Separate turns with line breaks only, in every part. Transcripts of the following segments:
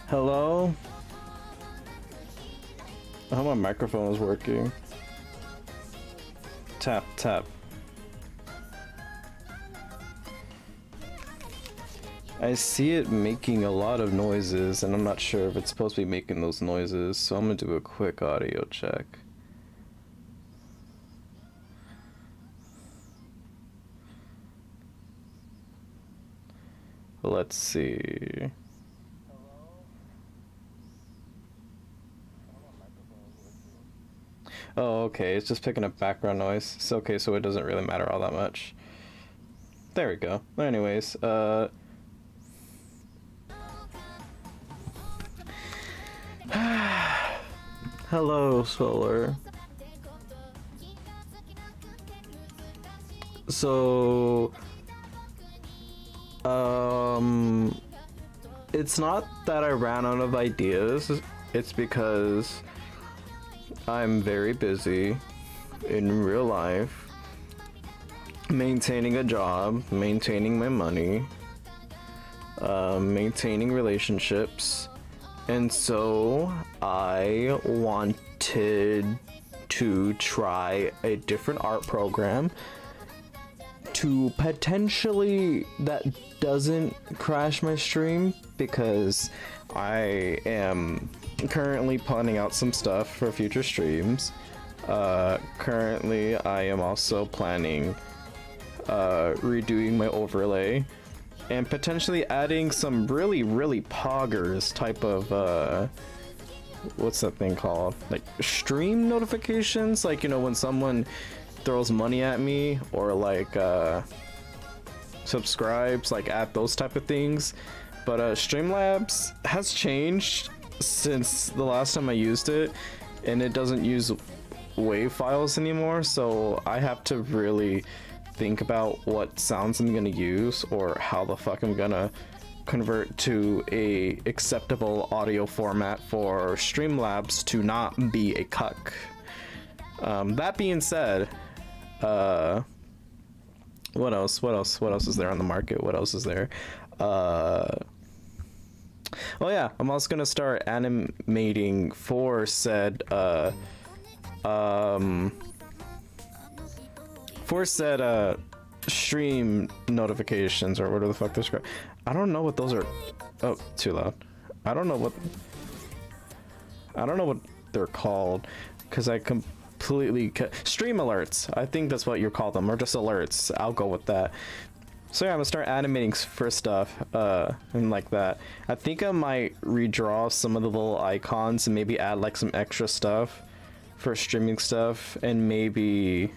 Hello? I hope my microphone is working. Tap, tap. I see it making a lot of noises, and I'm not sure if it's supposed to be making those noises, so I'm gonna do a quick audio check. Let's see. Oh, okay, it's just picking up background noise. It's okay, so it doesn't really matter all that much. There we go. Anyways, hello, Solar. So, it's not that I ran out of ideas, it's because I'm very busy in real life, maintaining a job, maintaining my money, maintaining relationships, and so I wanted to try a different art program to potentially that doesn't crash my stream, because I am currently planning out some stuff for future streams. Currently I am also planning redoing my overlay and potentially adding some really poggers type of what's that thing called, like stream notifications, like, you know, when someone throws money at me or like subscribes, like at those type of things. But Streamlabs has changed since the last time I used it, and it doesn't use WAV files anymore, so I have to really think about what sounds I'm gonna use or how the fuck I'm gonna convert to a acceptable audio format for Streamlabs to not be a cuck. That being said, what else is there on the market? What else is there? Oh yeah, I'm also gonna start animating for said stream notifications, or whatever the fuck they're called. I don't know what those are. Oh, too loud. I don't know what they're called, because I completely stream alerts. I think that's what you call them, or just alerts. I'll go with that. So yeah, I'm gonna start animating for stuff, and like that. I think I might redraw some of the little icons and maybe add like some extra stuff for streaming stuff, and maybe,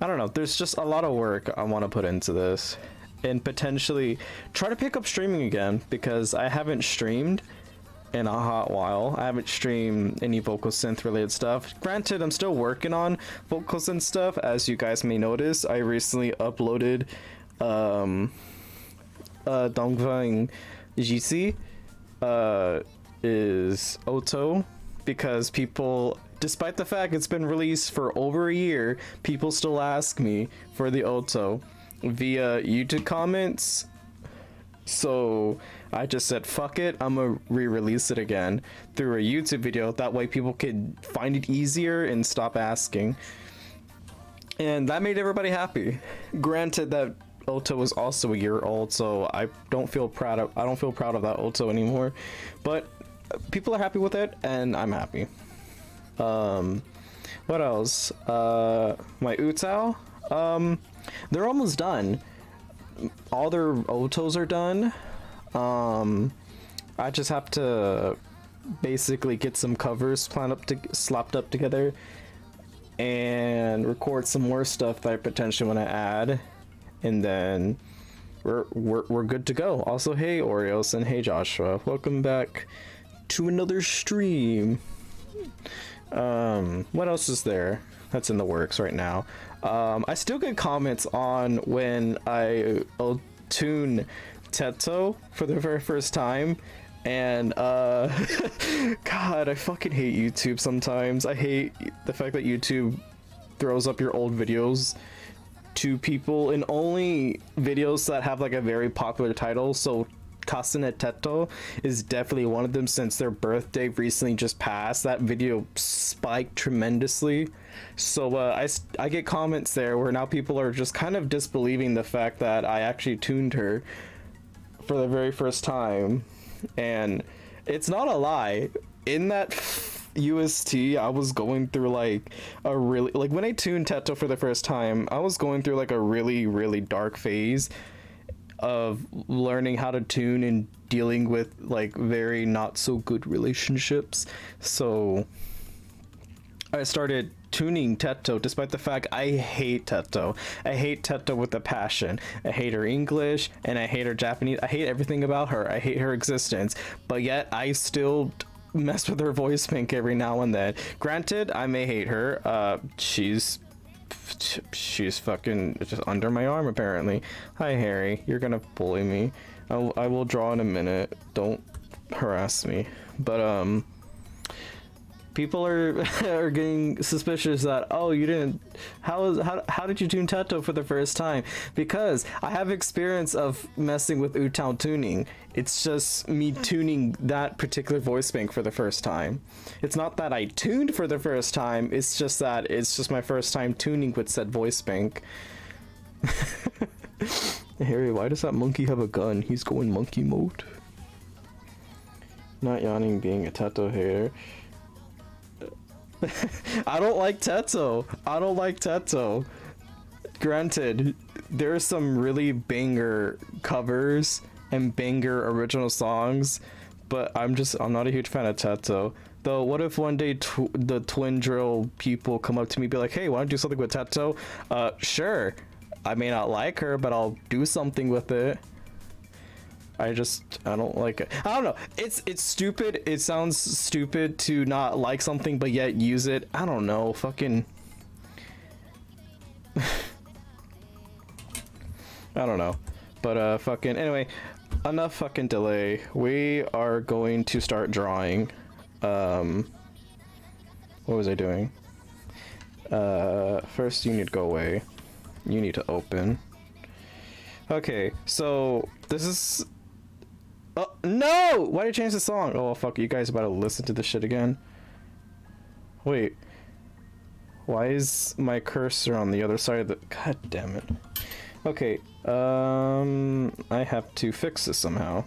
I don't know, there's just a lot of work I want to put into this, and potentially try to pick up streaming again, because I haven't streamed in a hot while. I haven't streamed any vocal synth related stuff. Granted, I'm still working on vocal synth stuff, as you guys may notice. I recently uploaded Dongfang GC is Oto, because people, despite the fact it's been released for over a year, people still ask me for the Oto via YouTube comments. So I just said, fuck it, I'm gonna re-release it again through a YouTube video. That way people could find it easier and stop asking. And that made everybody happy. Granted, that Oto was also a year old, so I don't feel proud of that Oto anymore. But people are happy with it, and I'm happy. What else? My UTAU, they're almost done. All their Otos are done. I just have to basically get some covers slapped up together and record some more stuff that I potentially want to add, and then we're good to go. Also, hey Oreos and hey Joshua, welcome back to another stream. What else is there that's in the works right now? I still get comments on when I tune Teto for the very first time, and god, I fucking hate YouTube sometimes. I hate the fact that YouTube throws up your old videos to people, and only videos that have like a very popular title. So Kasune Teto is definitely one of them, since their birthday recently just passed. That video spiked tremendously. So I get comments there where now people are just kind of disbelieving the fact that I actually tuned her for the very first time. And it's not a lie. In that UST, I was going through like a really, like when I tuned Teto for the first time, I was going through like a really dark phase of learning how to tune and dealing with like very not so good relationships. So I started tuning Teto despite the fact I hate Teto. I hate Teto with a passion. I hate her English and I hate her Japanese. I hate everything about her. I hate her existence. But yet I still mess with her voice pink every now and then. Granted, I may hate her. She's fucking just under my arm apparently. Hi Harry, you're gonna bully me. I will draw in a minute. Don't harass me. But people are are getting suspicious that, oh, you didn't, how did you tune Teto for the first time? Because I have experience of messing with UTAU tuning. It's just me tuning that particular voice bank for the first time. It's not that I tuned for the first time, it's just that it's just my first time tuning with said voice bank. Harry, why does that monkey have a gun? He's going monkey mode. Not Yawning being a Teto hater. I don't like Teto. I don't like Teto. Granted, there are some really banger covers and banger original songs, but I'm not a huge fan of Teto. Though, what if one day the Twin Drill people come up to me and be like, hey, want to do something with Teto? Sure. I may not like her, but I'll do something with it. I don't like it. I don't know. It's stupid. It sounds stupid to not like something but yet use it. I don't know. Fucking. I don't know. But fucking anyway, enough fucking delay. We are going to start drawing. What was I doing? First you need to go away. You need to open. Okay, so this is no! Why did you change the song? Oh fuck, you guys about to listen to this shit again? Wait. Why is my cursor on the other side of the... God damn it. Okay, I have to fix this somehow.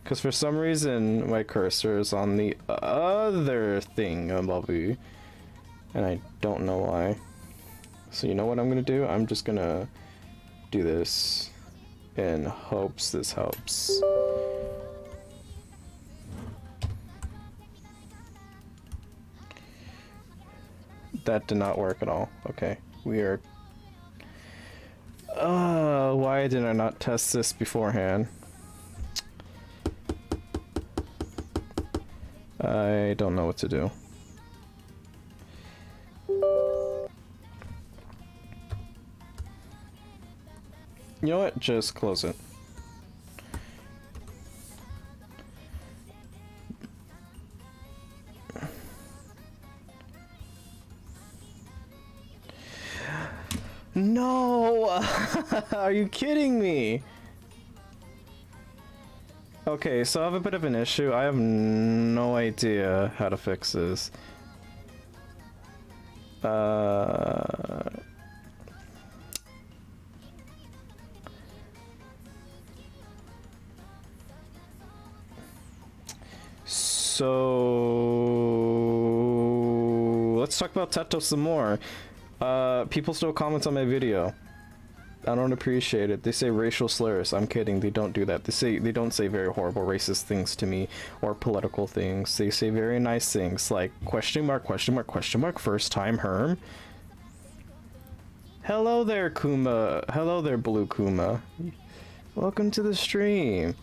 Because for some reason, my cursor is on the other thing above you. And I don't know why. So you know what I'm gonna do? I'm just gonna do this in hopes this helps. That did not work at all. Okay, we are... why did I not test this beforehand? I don't know what to do. You know what? Just close it. No! Are you kidding me? Okay, so I have a bit of an issue. I have no idea how to fix this. So let's talk about Teto some more. People still comment on my video. I don't appreciate it. They say racial slurs. I'm kidding. They don't do that. They don't say very horrible racist things to me or political things. They say very nice things like question mark, question mark, question mark, first time Herm. Hello there, Kuma. Hello there, Blue Kuma. Welcome to the stream.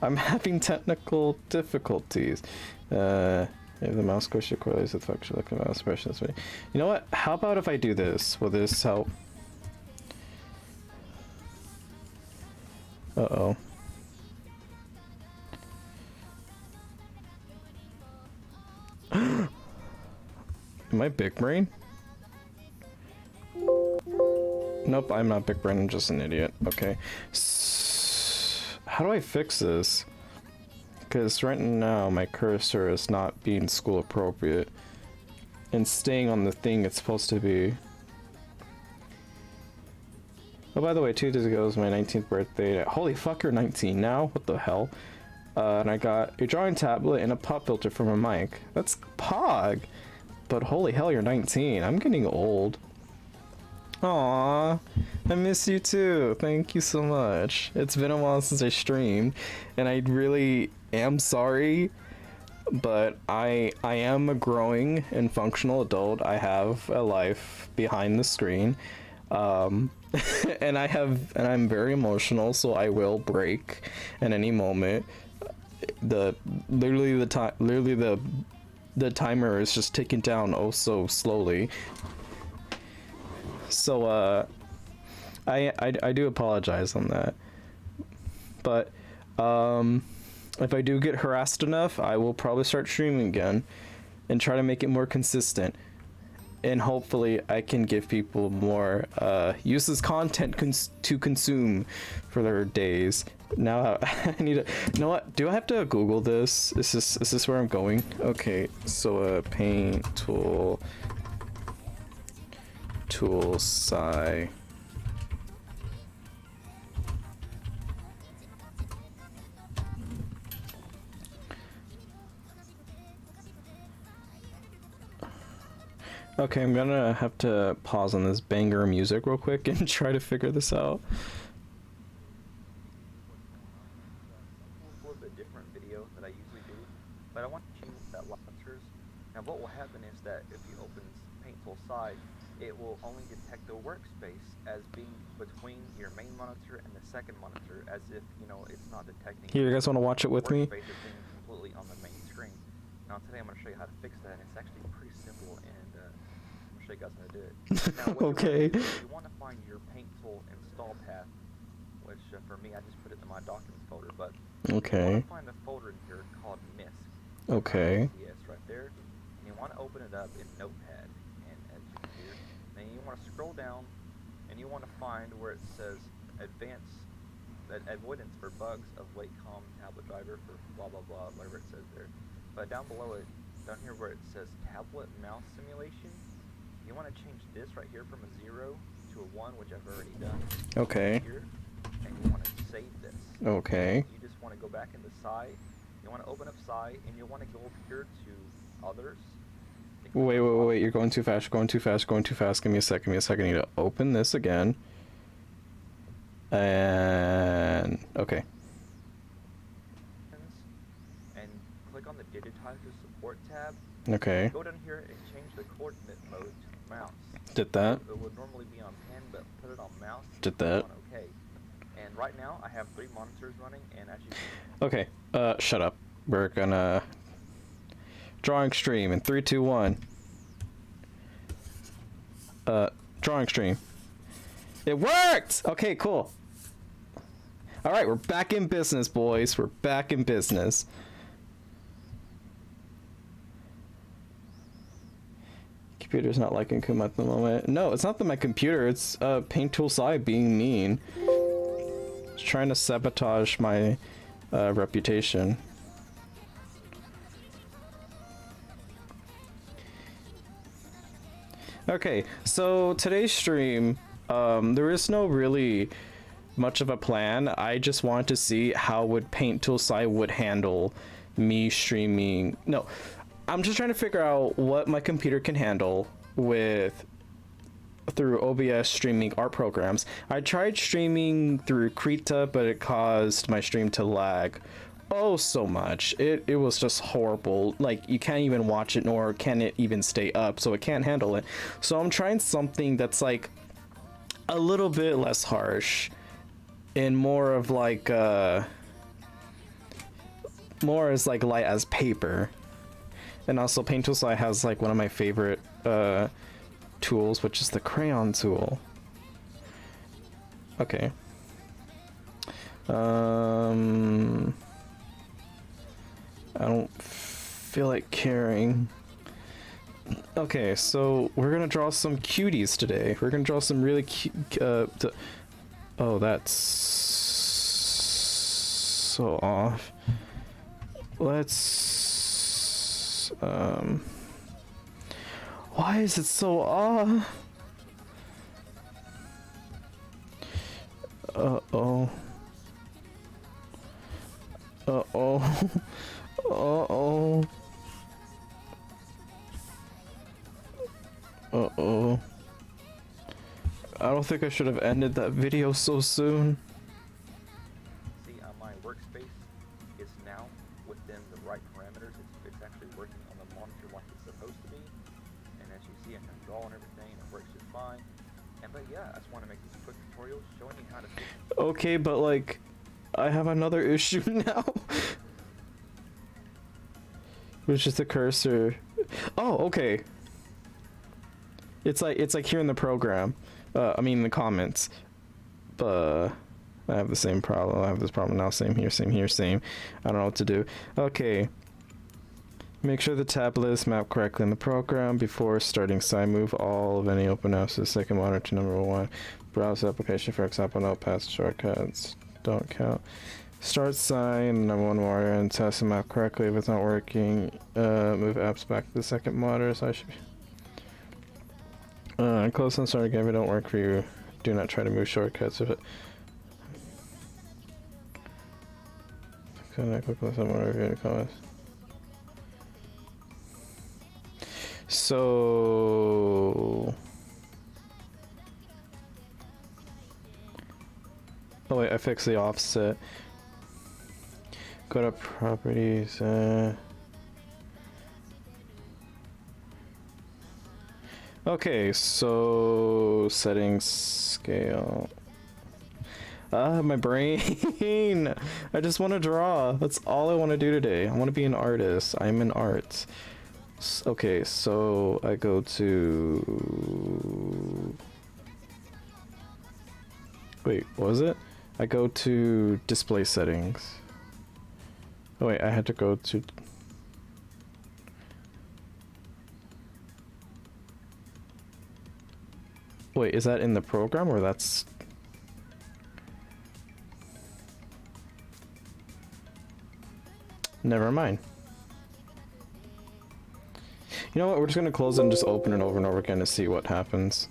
I'm having technical difficulties. If the mouse cursor correlates with function like the mouse expression this way. You know what? How about if I do this? Will this help? Uh-oh. Am I big brain? Nope, I'm not big brain, I'm just an idiot. Okay. how do I fix this? Because right now my cursor is not being school appropriate and staying on the thing it's supposed to be. Oh, by the way, 2 days ago was my 19th birthday. Holy fuck, you're 19 now? What the hell? And I got a drawing tablet and a pop filter for my mic. That's pog! But holy hell, you're 19. I'm getting old. Aww, I miss you too. Thank you so much. It's been a while since I streamed, and I really am sorry, but I am a growing and functional adult. I have a life behind the screen. And I'm very emotional, so I will break at any moment. Literally the timer is just ticking down oh so slowly. So I do apologize on that. But if I do get harassed enough, I will probably start streaming again and try to make it more consistent. And hopefully I can give people more useless content to consume for their days. Now I need to, you know what? Do I have to Google this? Is this where I'm going? Okay, so paint tool sci. Okay, I'm gonna have to pause on this banger music real quick and try to figure this out.
A little bit different video that I usually do, but I want to change that launchers. Now what will happen is that if you open Paint Tool side, it will only detect the workspace as being between your main monitor and the second monitor, as if, you know, it's not detecting.
Here, you guys want to watch it with me?
Workspace is being completely on the main screen. Now today I'm going to show you how to fix that, and it's actually pretty simple, and I'm going to show you guys how to do it. Now,
Okay.
You want to find your Paint Tool install path, which for me I just put it in my documents folder, but
okay.
you want to find a folder in here called MISC.
Okay.
Yes, right there. And you want to open it up in Notepad, and as you can hear, then you want to scroll down, and you want to find where it says avoidance for bugs of Wacom tablet driver for blah blah blah, whatever it says there. But down below it, down here where it says tablet mouse simulation, you want to change this right here from a 0 to a 1, which I've already done.
Okay.
Here, and you want to save this.
Okay.
You just want to go back into Sci. You want to open up Sci, and you want to go up here to Others.
Wait, you're going too fast, going too fast, going too fast. Give me a second, I need to open this again. And okay.
And click on the Digitizer Support tab.
Okay.
Go down here and change the coordinate mode to mouse.
Did that.
It would normally be on pen, but put it on mouse.
Did that.
On OK. And right now I have 3 monitors running, and as you
Okay. Shut up. We're gonna drawing stream in 3, 2, 1. Drawing stream. It worked! Okay, cool. Alright, we're back in business, boys. We're back in business. Computer's not liking Kuma at the moment. No, it's not my computer. It's Paint Tool Sci being mean. It's trying to sabotage my reputation. Okay, so today's stream, there is no really much of a plan. I just wanted to see how would Paint Tool Sci would handle me streaming. No, I'm just trying to figure out what my computer can handle through OBS streaming art programs. I tried streaming through Krita, but it caused my stream to lag oh so much. It was just horrible. Like, you can't even watch it, nor can it even stay up, so it can't handle it. So I'm trying something that's like a little bit less harsh and more of like more as like light as paper. And also Paint Tool Sci has like one of my favorite tools, which is the crayon tool. Okay. I don't feel like caring. Okay, so we're gonna draw some cuties today. We're gonna draw some really cute. Oh, that's so off. Let's why is it so off? Uh-oh. Uh-oh. Uh-oh. Uh-oh. I don't think I should have ended that video so soon.
See, on my workspace, it's now within the right parameters. It's actually working on the monitor like it's supposed to be. And as you see, I can draw and everything, and it works just fine. But yeah, I just want to make this quick tutorial showing you how to fix it.
Okay, but like, I have another issue now. Which is the cursor. Oh, okay. It's like here in the program. I mean, in the comments. But I have the same problem. I have this problem now. Same here, same here, same. I don't know what to do. Okay. Make sure the tablet is mapped correctly in the program. Before starting sign, move all of any open apps to the second monitor to number 1. Browse application, for example, notepads, shortcuts. Don't count. Start sign, number 1 monitor, and test the map correctly. If it's not working, move apps back to the second monitor. So I should be... close and start again if it don't work for you. Do not try to move shortcuts if it... Click on someone review in the comments. So... Oh wait, I fixed the offset. Go to properties, okay, so settings, scale. My brain. I just want to draw. That's all I want to do today. I want to be an artist. I'm an art. Okay, so I go to... Wait, what was it? I go to display settings. Oh wait, I had to go to... Wait, is that in the program or that's... Never mind. You know what, we're just gonna close it and just open it over and over again to see what happens.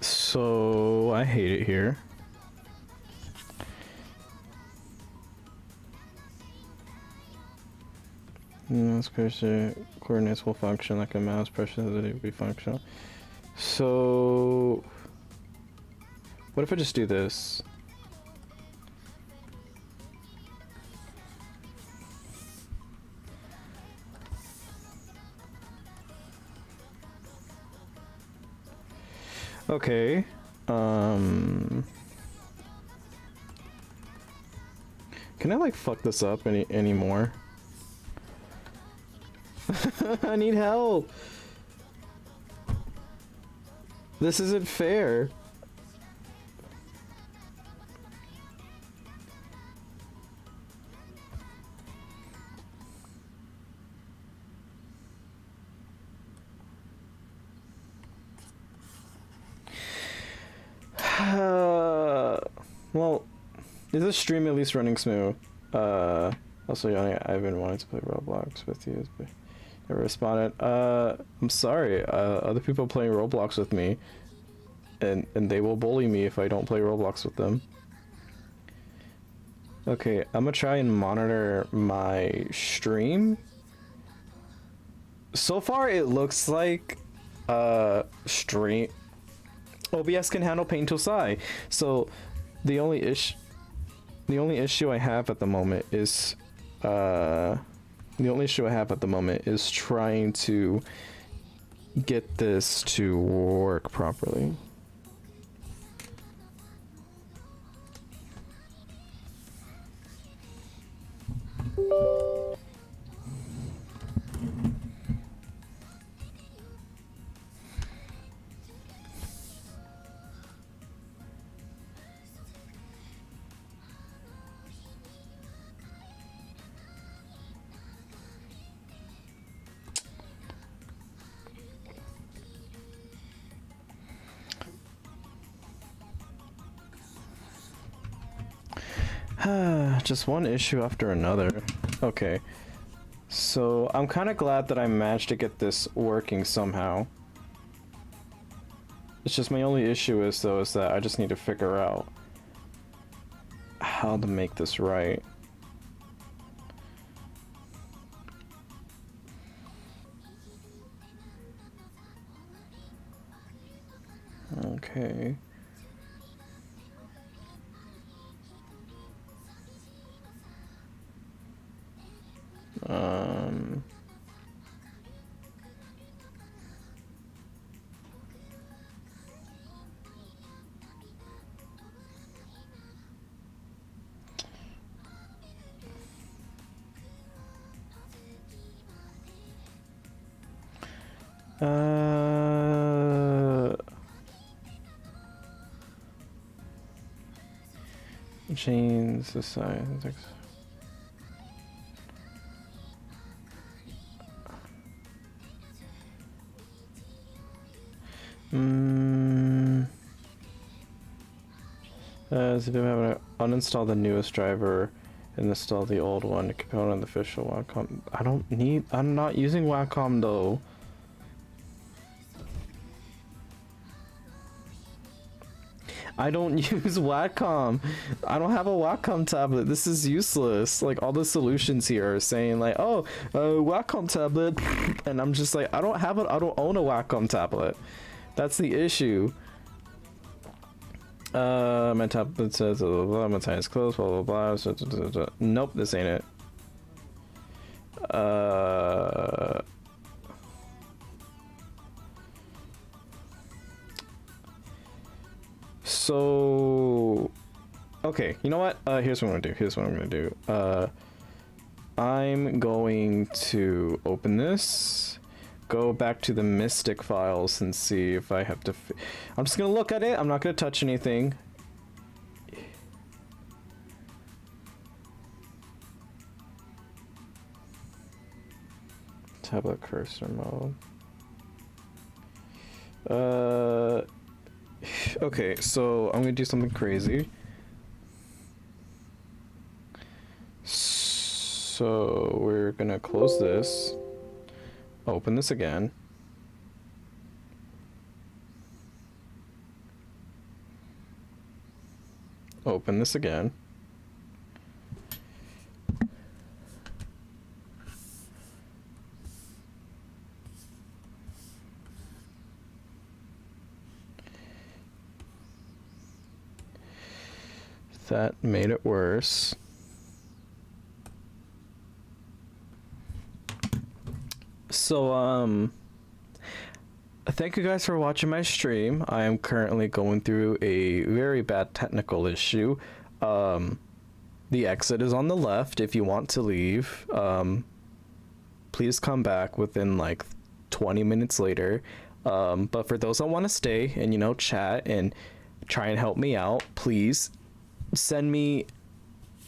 So I hate it here. Mouse cursor coordinates will function like a mouse pressure that it will be functional. So what if I just do this? Okay. Can I like fuck this up any more? I need help. This isn't fair. Well, is this stream at least running smooth? Also, Yawning, I've been wanting to play Roblox with you, but never responded. I'm sorry. Other people playing Roblox with me, and they will bully me if I don't play Roblox with them. Okay, I'm gonna try and monitor my stream. So far, it looks like stream. OBS can handle Paint Tool Sai. So the only issue I have at the moment is trying to get this to work properly. Just one issue after another. Okay. So I'm kind of glad that I managed to get this working somehow. It's just my only issue is though is that I just need to figure out how to make this right. Okay. Um. Change the size. So if you have to uninstall the newest driver and install the old one to keep on the official Wacom. I'm not using Wacom though. I don't use Wacom. I don't have a Wacom tablet. This is useless. Like all the solutions here are saying like, oh, Wacom tablet, and I'm just like, I don't own a Wacom tablet. That's the issue. My tablet says blah, blah, my time is close, blah blah blah. Nope, this ain't it. So okay, you know what? Here's what I'm gonna do. I'm going to open this, go back to the Mystic files and see if I have to. I'm just gonna look at it. I'm not gonna touch anything. Tablet cursor mode. Okay, so I'm gonna do something crazy. So we're gonna close this, open this again. Open this again. That made it worse. So, thank you guys for watching my stream. I am currently going through a very bad technical issue. The exit is on the left if you want to leave. Please come back within like 20 minutes later. But for those that want to stay and, you know, chat and try and help me out, please send me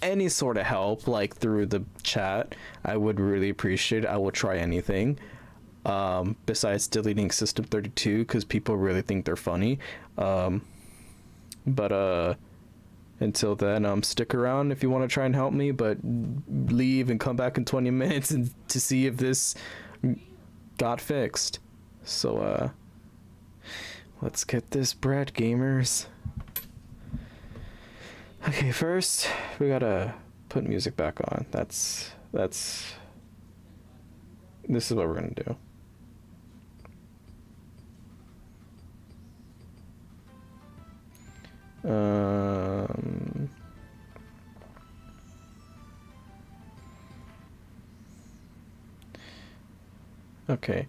any sort of help, like through the chat. I would really appreciate it. I will try anything besides deleting System 32 because people really think they're funny. But until then, stick around if you want to try and help me, but leave and come back in 20 minutes and to see if this got fixed. So let's get this bread, gamers. Okay, first we gotta put music back on. This is what we're gonna do. Okay,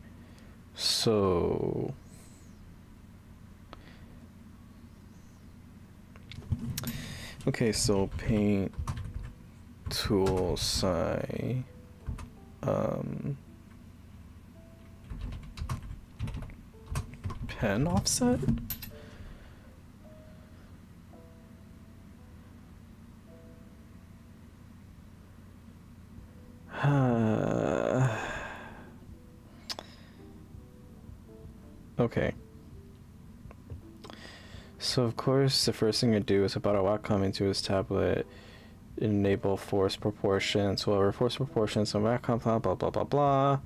so so paint tool psi pen offset. Okay. So of course the first thing I do is about a Wacom into his tablet enable force proportions. Well, force proportions, so blah blah blah blah blah blah.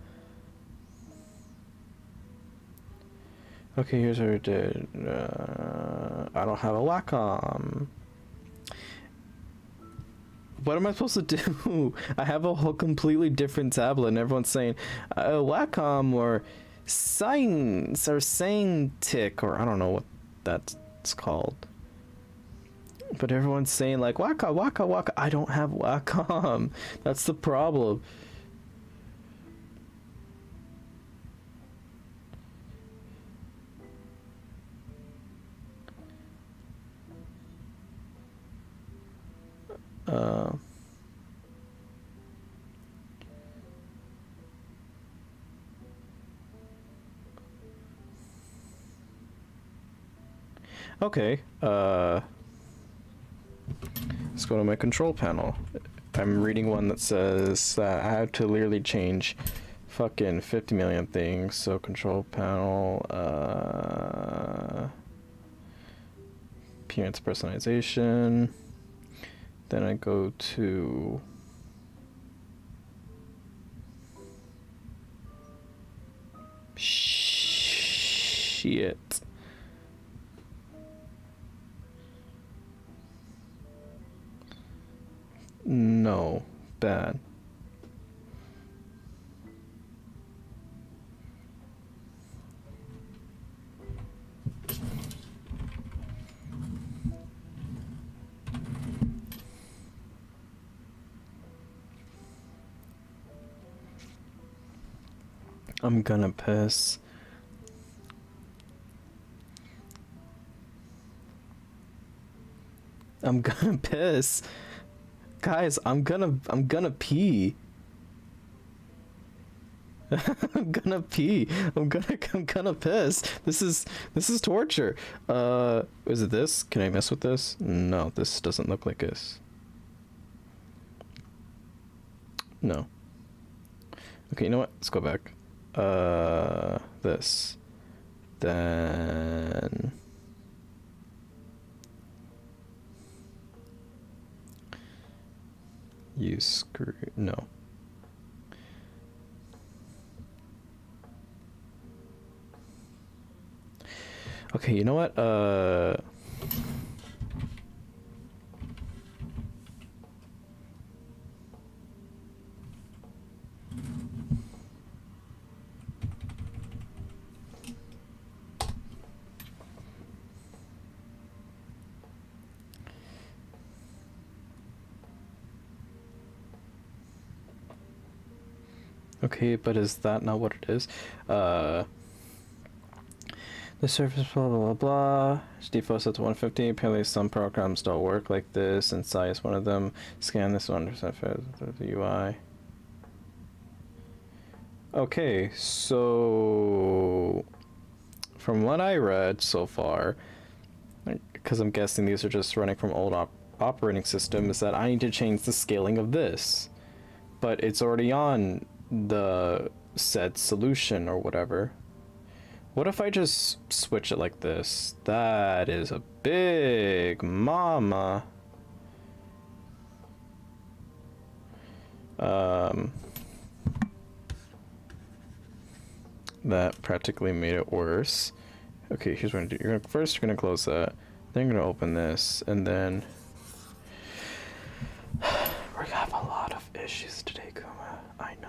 Okay, here's what we did. I don't have a Wacom. What am I supposed to do? I have a whole completely different tablet, and everyone's saying Wacom or Science or Scientific, or I don't know what that's called. But everyone's saying like Wacom. I don't have Wacom. That's the problem. Okay, let's go to my control panel. I'm reading one that says that I have to literally change fucking 50 million things. So control panel, appearance personalization. Then I go to shit. No, bad. I'm gonna piss. I'm gonna piss. Guys, I'm gonna pee. I'm gonna pee. I'm gonna piss. This is torture. Is it this? Can I mess with this? No, this doesn't look like this. No. Okay, you know what? Let's go back. This. Then you screw no. Okay, you know what? Okay, but is that not what it is? The surface blah blah blah blah. Default set to 150. Apparently some programs don't work like this, and Sai is one of them. Scan this 100% for the UI. Okay, so from what I read so far, because I'm guessing these are just running from old operating system, is that I need to change the scaling of this, but it's already on the said solution or whatever. What if I just switch it like this? That is a big mama. That practically made it worse. Okay, here's what I'm gonna do. You're gonna close that. Then you're gonna open this, and then we're gonna have a lot of issues today, Kuma. I know.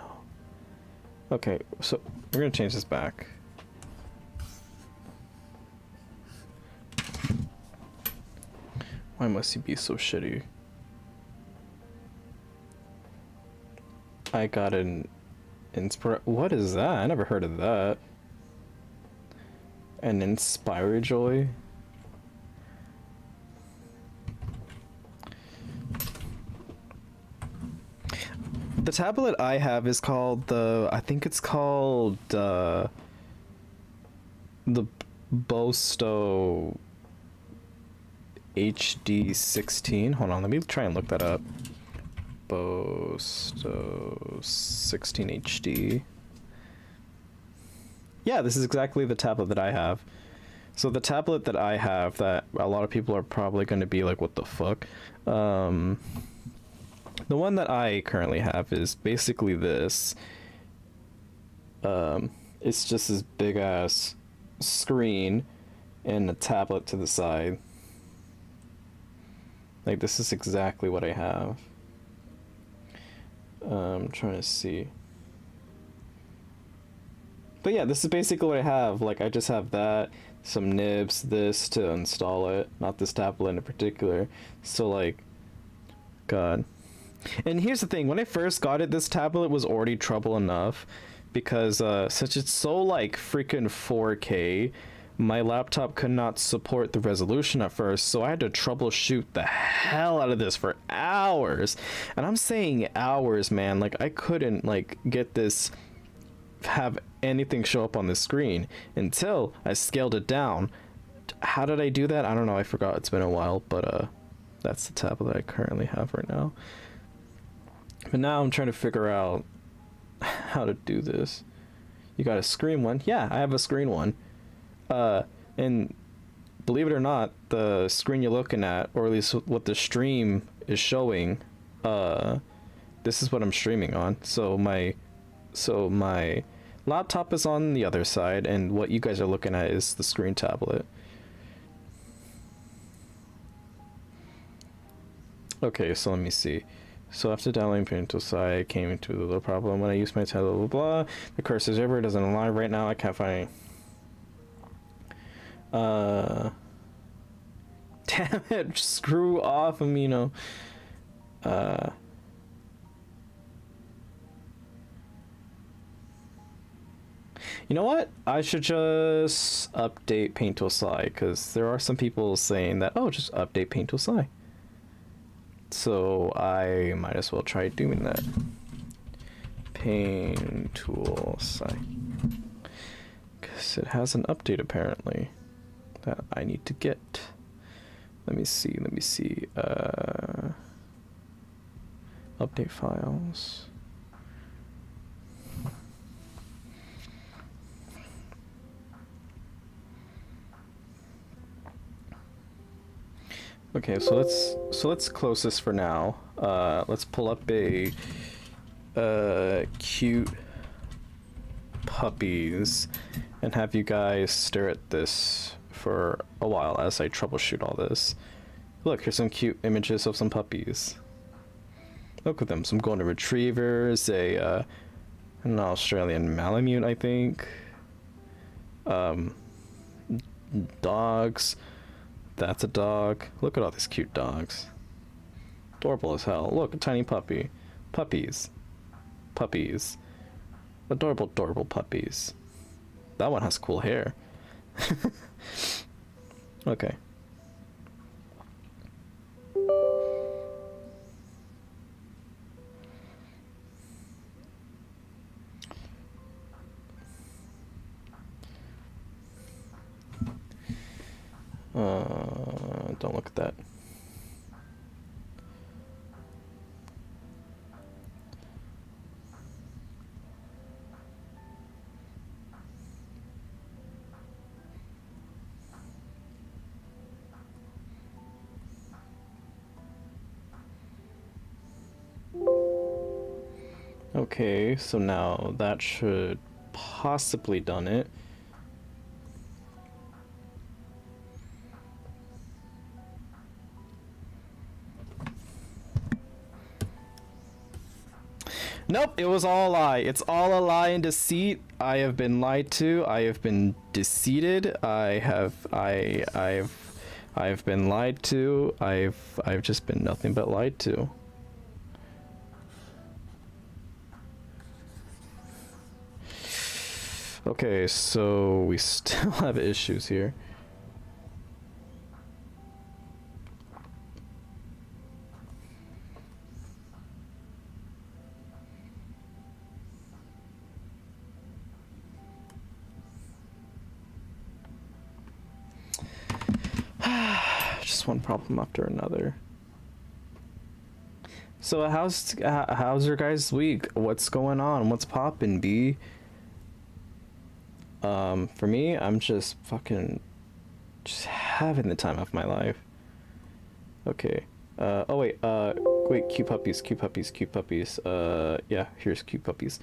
Okay, so we're gonna change this back. Why must he be so shitty? I got an what is that? I never heard of that. An Inspire Joy? The tablet I have is called I think it's called the Bosto HD 16. Hold on, let me try and look that up. Bosto 16 HD. Yeah, this is exactly the tablet that I have. So the tablet that I have, that a lot of people are probably going to be like, what the fuck? The one that I currently have is basically this. It's just this big ass screen and a tablet to the side. Like, this is exactly what I have. I'm trying to see. But yeah, this is basically what I have. Like, I just have that, some nibs, this to install it. Not this tablet in particular. So, like, God. And here's the thing. When I first got it, this tablet was already trouble enough. Because since it's so, like, freaking 4K, my laptop could not support the resolution at first, so I had to troubleshoot the hell out of this for hours. And I'm saying hours, man. Like, I couldn't, like, get this, have anything show up on the screen until I scaled it down. How did I do that? I don't know. I forgot. It's been a while, but that's the tablet I currently have right now. But now I'm trying to figure out how to do this. You got a screen one? Yeah, I have a screen one. And believe it or not, the screen you're looking at, or at least what the stream is showing, this is what I'm streaming on. So my laptop is on the other side, and what you guys are looking at is the screen tablet. Okay, so let me see. So after downloading Painful Side, I came into the little problem when I use my tablet, blah, blah, blah. The cursor's over, it doesn't align right now, I can't find damn it, screw off, Amino. You know what? I should just update Paint Tool Slide, because there are some people saying that, oh, just update Paint Tool Slide. So I might as well try doing that. Paint Tool Slide. Because it has an update apparently that I need to get. Let me see. Update files. Okay, so let's close this for now. Let's pull up a cute puppies and have you guys stare at this for a while as I troubleshoot all this. Look, here's some cute images of some puppies. Look at them, some golden retrievers, an Australian Malamute, I think. Dogs. That's a dog. Look at all these cute dogs. Adorable as hell. Look, a tiny puppy. Puppies. Puppies. Adorable, adorable puppies. That one has cool hair. Okay. Don't look at that. Okay, so now that should possibly done it. Nope, it was all a lie. It's all a lie and deceit. I have been lied to. I have been deceived. I've been lied to. I've just been nothing but lied to. Okay, so we still have issues here. Just one problem after another. So how's your guys' week? What's going on? What's poppin', B? For me, I'm just fucking just having the time of my life. Okay. Oh wait, cute puppies, cute puppies, cute puppies. Yeah, here's cute puppies.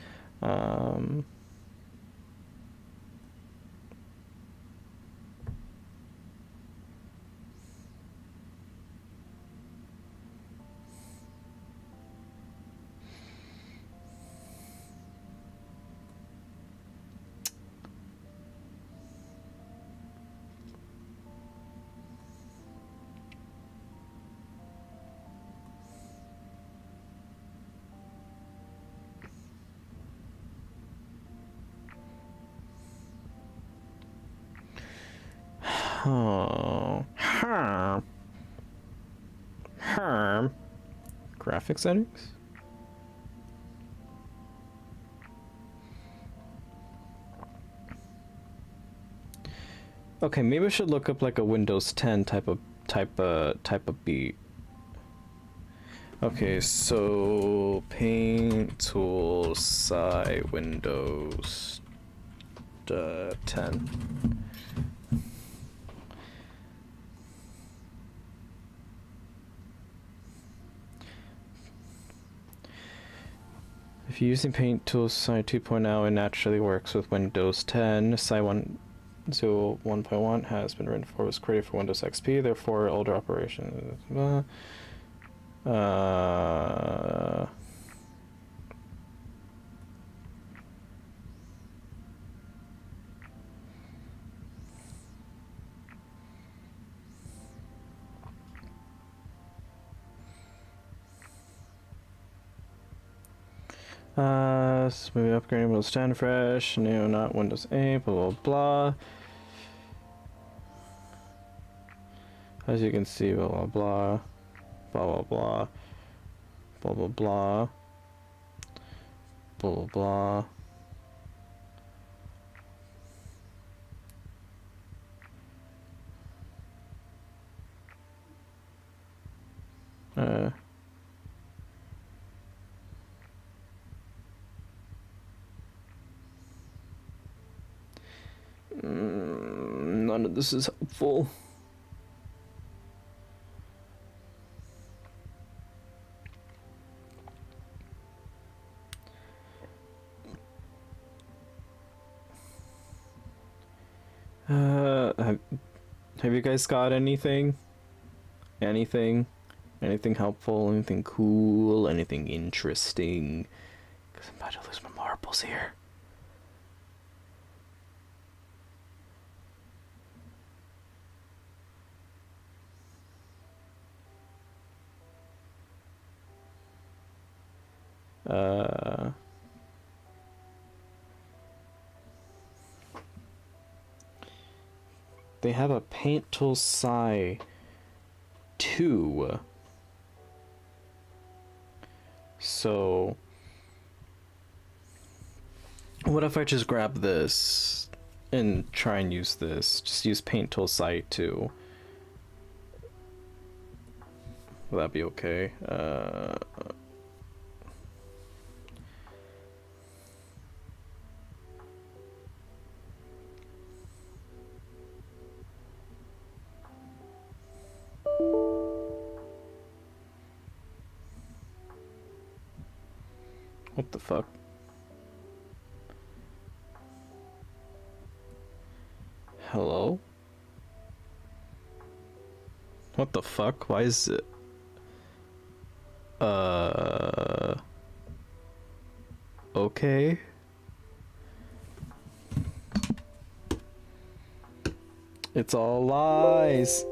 Oh, herm. Graphic settings? Okay, maybe I should look up like a Windows 10 type of beat. Okay, so paint tool side Windows 10. If you're using Paint Tools Site 2.0, it naturally works with Windows 10. Site 1.1 has been written for, was created for Windows XP, therefore older operations. So maybe upgrading Windows 10 fresh, new, not Windows 8, blah, blah, blah. As you can see, blah, blah, blah, blah, blah, blah, blah, blah, blah, blah, blah. None of this is helpful. Have you guys got anything? Anything helpful? Anything cool? Anything interesting? Because I'm about to lose my marbles here. They have a Paint Tool Sci 2. So what if I just grab this and try and use this? Just use Paint Tool Sci 2. Will that be okay? What the fuck? Hello? What the fuck? Why is it? Okay. It's all lies.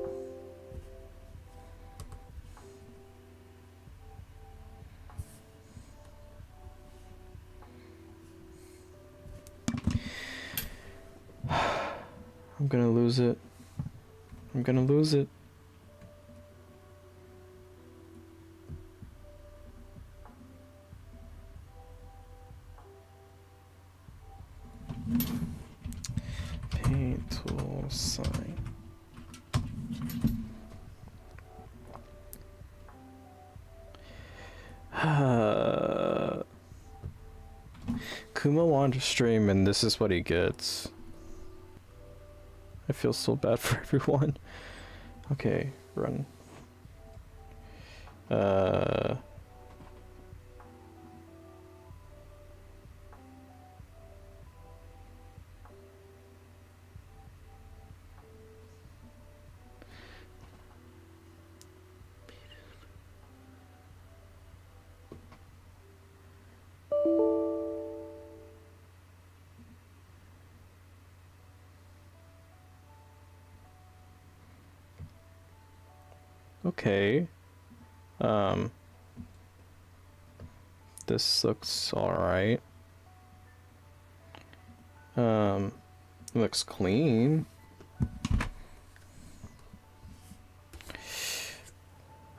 I'm gonna lose it. I'm gonna lose it. Paint tool sign. Kuma wanted to stream and this is what he gets. I feel so bad for everyone. Okay, run. Uh, okay. This looks alright. Looks clean.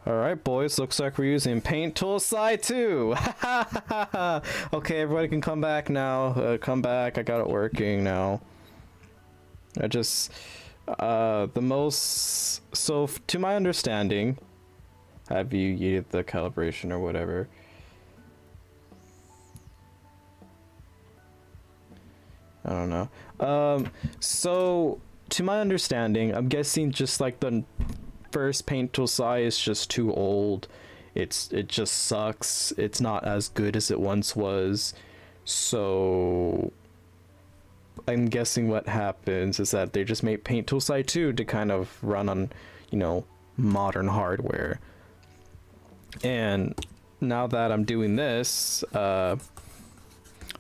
Alright, boys, looks like we're using paint tool side 2. Okay, everybody can come back now. Come back, I got it working now. I just, so to my understanding, have you yeeted the calibration or whatever? I don't know. So to my understanding, I'm guessing just like the first paint tool size is just too old. It just sucks. It's not as good as it once was. So I'm guessing what happens is that they just made paint tool size 2 to kind of run on, you know, modern hardware. And now that I'm doing this,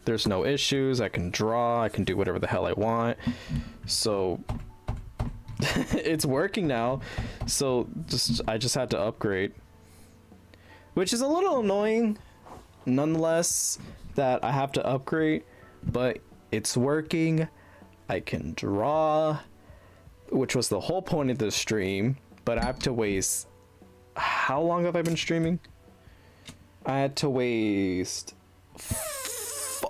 there's no issues. I can draw, I can do whatever the hell I want. So it's working now. So I just had to upgrade, which is a little annoying nonetheless that I have to upgrade, but it's working. I can draw, which was the whole point of this stream, but I have to waste, how long have I been streaming? I had to waste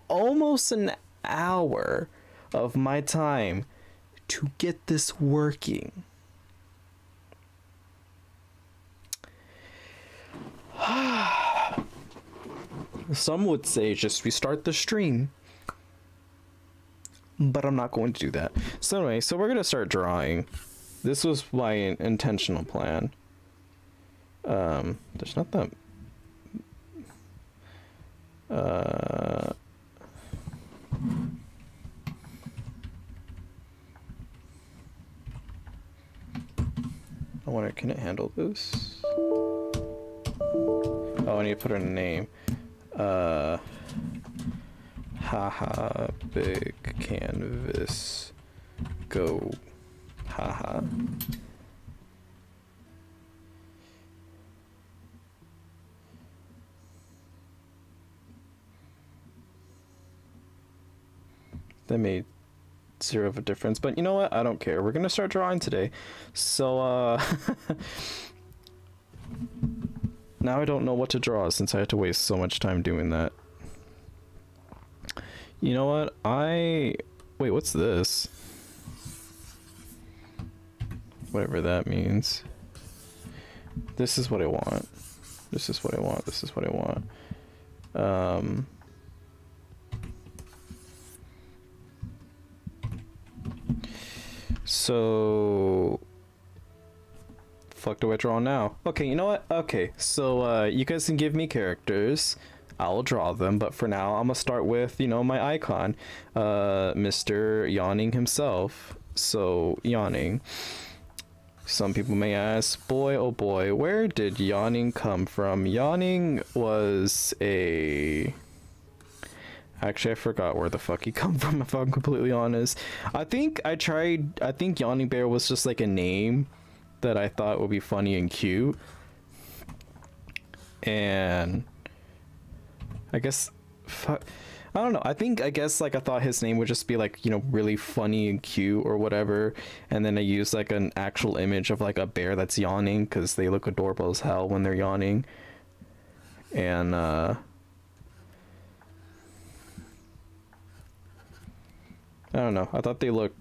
almost an hour of my time to get this working. Some would say just restart the stream, but I'm not going to do that. So anyway, so we're gonna start drawing. This was my intentional plan. There's not that. I wonder, can it handle this? Oh, I need to put in a name. Haha, big canvas, go, haha. That made zero of a difference, but you know what? I don't care. We're gonna start drawing today. So, now I don't know what to draw since I had to waste so much time doing that. You know what? Wait, what's this? Whatever that means. This is what I want. This is what I want. This is what I want. So fuck do I draw now? Okay, you know what? Okay, so you guys can give me characters. I'll draw them, but for now I'm gonna start with, you know, my icon, Mr. Yawning himself. So Yawning. Some people may ask, boy oh boy, where did Yawning come from? Yawning was a... Actually, I forgot where the fuck he come from, if I'm completely honest. I think Yawning Bear was just like a name that I thought would be funny and cute. And I guess, I don't know. I guess like I thought his name would just be like, you know, really funny and cute or whatever. And then I used like an actual image of like a bear that's yawning because they look adorable as hell when they're yawning. And, I don't know. I thought they looked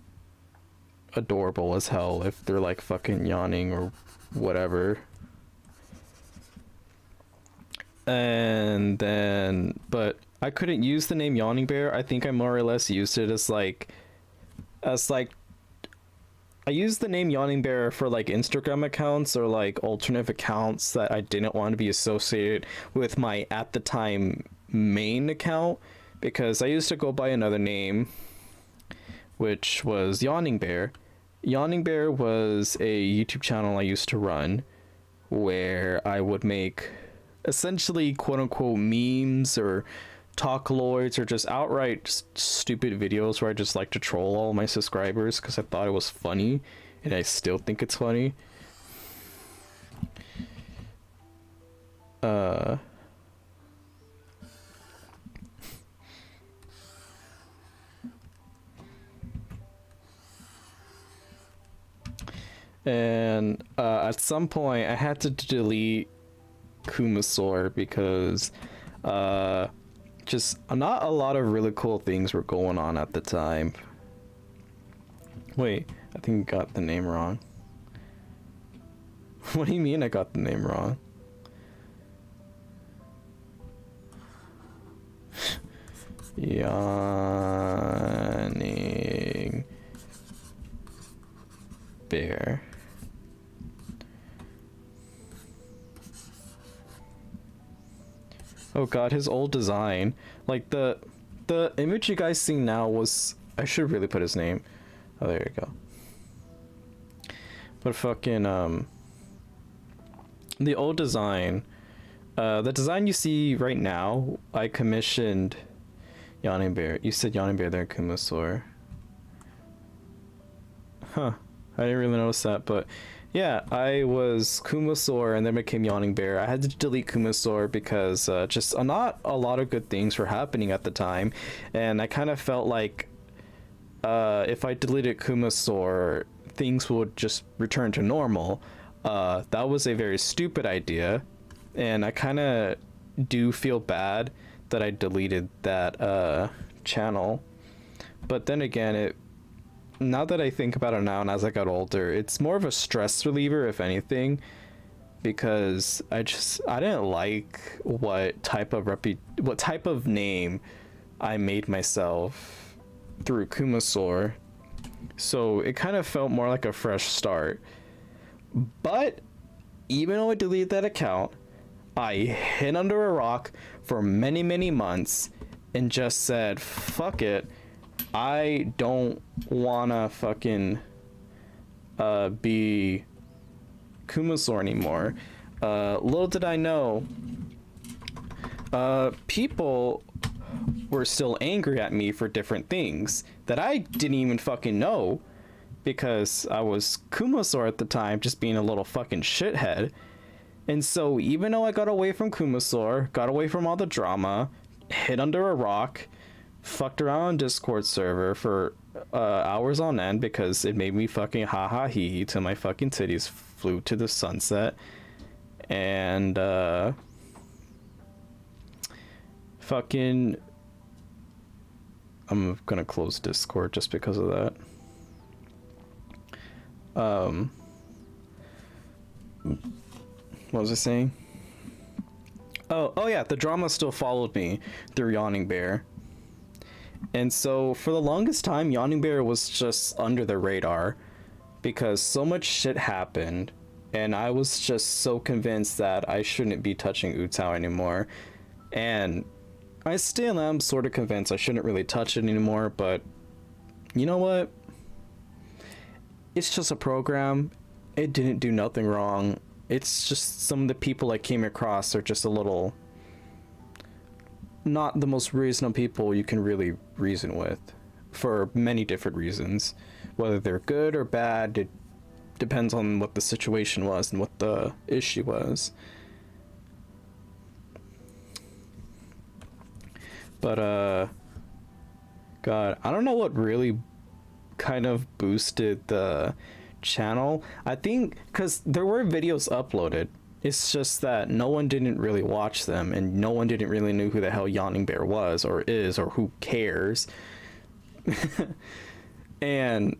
adorable as hell if they're like fucking yawning or whatever. And then, but I couldn't use the name Yawning Bear. I think I more or less used it as like I used the name Yawning Bear for like Instagram accounts or like alternate accounts that I didn't want to be associated with my at the time main account, because I used to go by another name, which was Yawning Bear. Yawning Bear was a YouTube channel I used to run where I would make essentially quote unquote memes or talkaloids or just outright stupid videos where I just like to troll all my subscribers because I thought it was funny, and I still think it's funny. And at some point I had to delete Kumasaur because just not a lot of really cool things were going on at the time. Wait, I think I got the name wrong. What do you mean I got the name wrong? Yawning Bear. Oh god, his old design. Like the image you guys see now was, I should really put his name. Oh, there you go. But fucking the old design, the design you see right now, I commissioned Yawning Bear. You said Yawning Bear there, Kumasaur. Huh. I didn't really notice that, but yeah, I was Kumasaur and then became Yawning Bear. I had to delete Kumasaur because just not a lot of good things were happening at the time, and I kind of felt like if I deleted Kumasaur, things would just return to normal. That was a very stupid idea, and I kind of do feel bad that I deleted that channel. But then again, now that I think about it now and as I got older, it's more of a stress reliever, if anything, because I didn't like what type of name I made myself through Kumasaur, so it kind of felt more like a fresh start. But even though I deleted that account, I hid under a rock for many months and just said, fuck it, I don't wanna fucking be Kumasaur anymore. Little did I know, people were still angry at me for different things that I didn't even fucking know, because I was Kumasaur at the time, just being a little fucking shithead. And so even though I got away from Kumasaur, got away from all the drama, hid under a rock, fucked around on Discord server for hours on end because it made me fucking ha ha hee hee till my fucking titties flew to the sunset, and fucking I'm gonna close Discord just because of that. What was I saying? Oh yeah, the drama still followed me through Yawning Bear. And so for the longest time, Yawning Bear was just under the radar because so much shit happened, and I was just so convinced that I shouldn't be touching UTAU anymore. And I still am sort of convinced I shouldn't really touch it anymore, but you know what? It's just a program. It didn't do nothing wrong. It's just some of the people I came across are just a little not the most reasonable people you can really reason with, for many different reasons. Whether they're good or bad, it depends on what the situation was and what the issue was. But God, I don't know what really kind of boosted the channel. I think because there were videos uploaded, it's just that no one didn't really watch them, and no one didn't really know who the hell Yawning Bear was or is, or who cares. And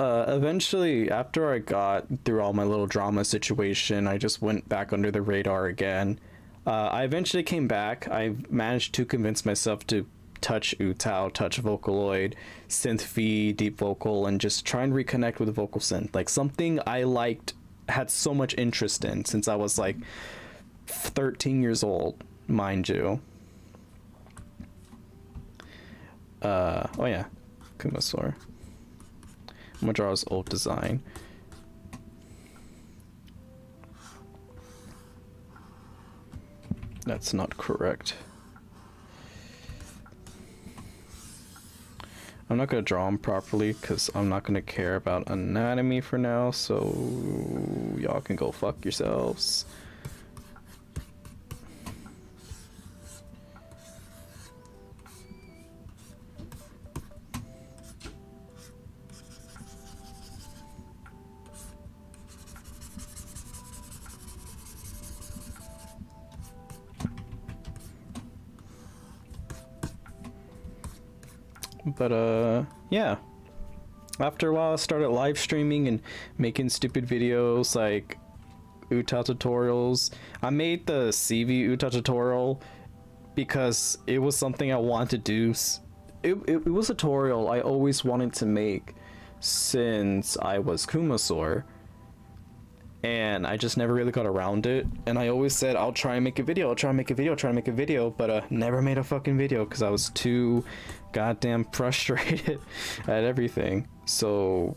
eventually, after I got through all my little drama situation, I just went back under the radar again. I eventually came back. I managed to convince myself to touch UTAU, touch Vocaloid, synth V, deep vocal, and just try and reconnect with vocal synth. Like something I liked, had so much interest in since I was like 13 years old, mind you. Oh yeah, Kumasaur. I'm gonna draw his old design. That's not correct. I'm not gonna draw him properly because I'm not gonna care about anatomy for now, so y'all can go fuck yourselves. But yeah, after a while I started live streaming and making stupid videos like UTAU tutorials. I made the CV UTAU tutorial because it was something I wanted to do. It was a tutorial I always wanted to make since I was Kumasaur, and I just never really got around it. And I always said I'll try and make a video, I'll try and make a video, try and make a video, but never made a fucking video because I was too goddamn frustrated at everything. So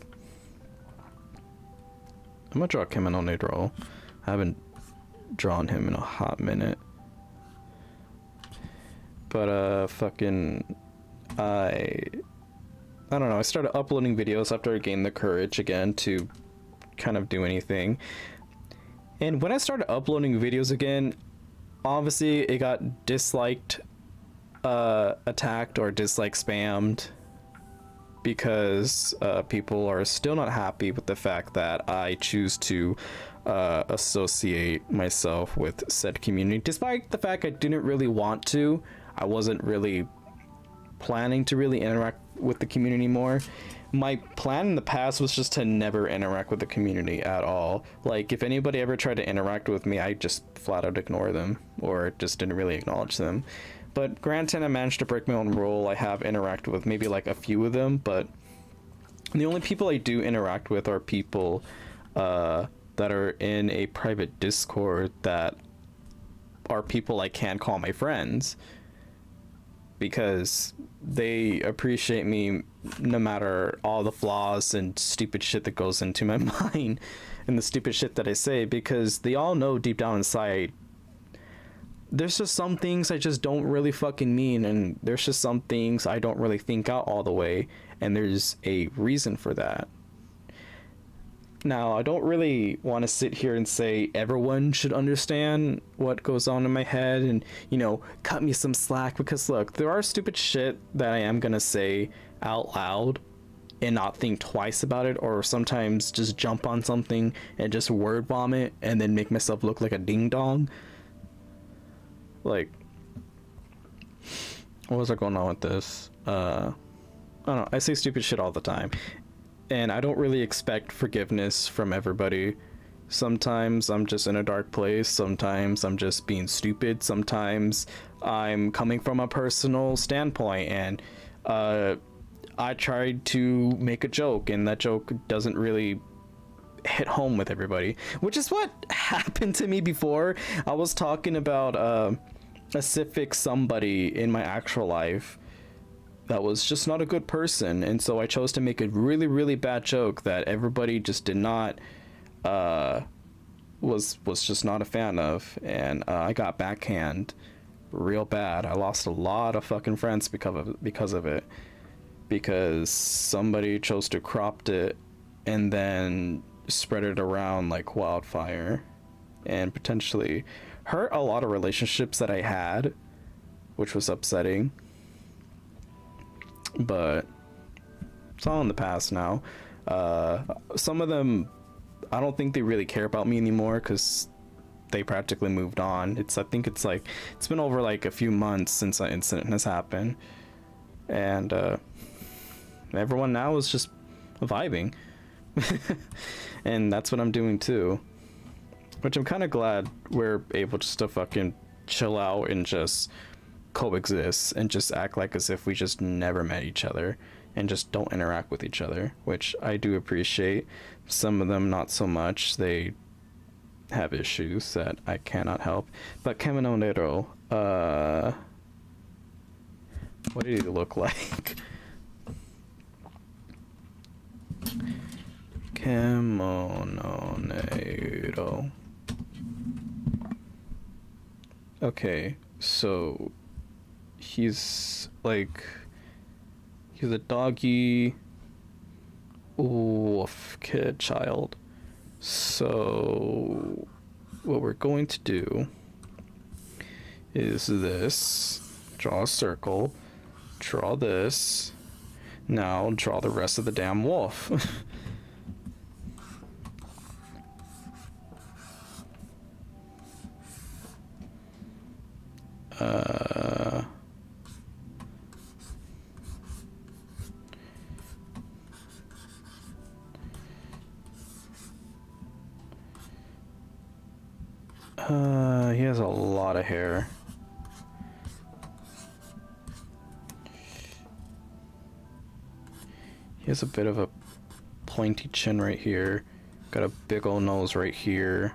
I'm gonna draw Kemen Onedro. I haven't drawn him in a hot minute, but fucking I don't know, I started uploading videos after I gained the courage again to kind of do anything. And when I started uploading videos again, obviously it got disliked, attacked, or spammed because people are still not happy with the fact that I choose to associate myself with said community, despite the fact I didn't really want to. I wasn't really planning to really interact with the community more. My plan in the past was just to never interact with the community at all. Like, if anybody ever tried to interact with me, I just flat out ignore them, or just didn't really acknowledge them. But granted, I managed to break my own rule. I have interacted with maybe like a few of them, but the only people I do interact with are people that are in a private Discord that are people I can call my friends, because they appreciate me no matter all the flaws and stupid shit that goes into my mind and the stupid shit that I say, because they all know deep down inside there's just some things I just don't really fucking mean, and there's just some things I don't really think out all the way, and there's a reason for that. Now, I don't really want to sit here and say everyone should understand what goes on in my head and, you know, cut me some slack, because look, there are stupid shit that I am gonna say out loud and not think twice about it, or sometimes just jump on something and just word vomit and then make myself look like a ding dong. Like, what was I going on with this? I don't know, I say stupid shit all the time, and I don't really expect forgiveness from everybody. Sometimes I'm just in a dark place, sometimes I'm just being stupid, sometimes I'm coming from a personal standpoint, and I tried to make a joke and that joke doesn't really hit home with everybody, which is what happened to me before. I was talking about a specific somebody in my actual life that was just not a good person, and so I chose to make a really, really bad joke that everybody just did not was just not a fan of, and I got backhand real bad. I lost a lot of fucking friends because of it, because somebody chose to crop it and then spread it around like wildfire and potentially hurt a lot of relationships that I had, which was upsetting. But it's all in the past now. Some of them, I don't think they really care about me anymore because they practically moved on. I think it's been over like a few months since that incident has happened, and everyone now is just vibing. And that's what I'm doing too, which I'm kind of glad we're able just to fucking chill out and just coexist and just act like as if we just never met each other and just don't interact with each other, which I do appreciate. Some of them not so much. They have issues that I cannot help. But Kemononero, what did he look like? Kemononero. Okay, so he's like, he's a doggy wolf kid child. So what we're going to do is this: draw a circle, draw this, now draw the rest of the damn wolf. He has a lot of hair. He has a bit of a pointy chin right here. Got a big old nose right here.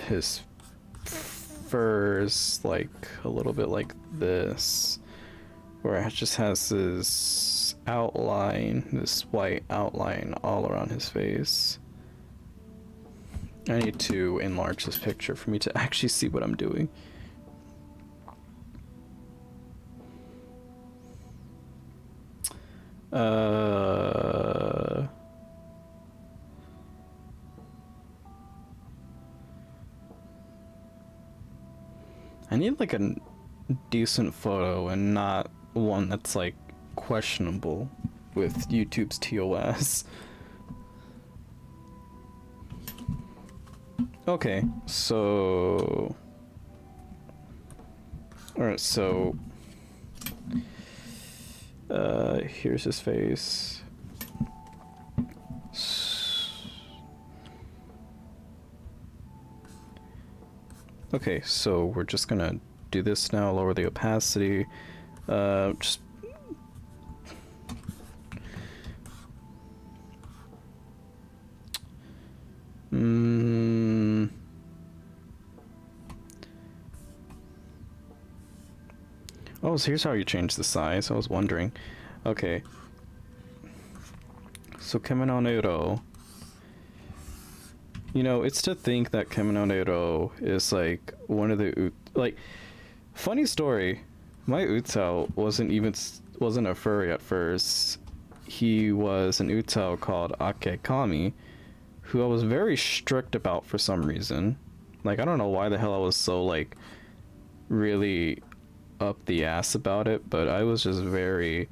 His fur's like a little bit like this, where it just has this outline, this white outline all around his face. I need to enlarge this picture for me to actually see what I'm doing. I need like a decent photo and not one that's like questionable with YouTube's TOS. Okay, so alright, so here's his face. Okay, so we're just gonna do this now, lower the opacity, just Oh, so here's how you change the size. I was wondering. Okay. So Kemononero. You know, it's to think that Kemononero is like one of the like funny story. My UTAU wasn't a furry at first. He was an UTAU called Akekami, who I was very strict about for some reason. Like, I don't know why the hell I was so like really up the ass about it, but I was just very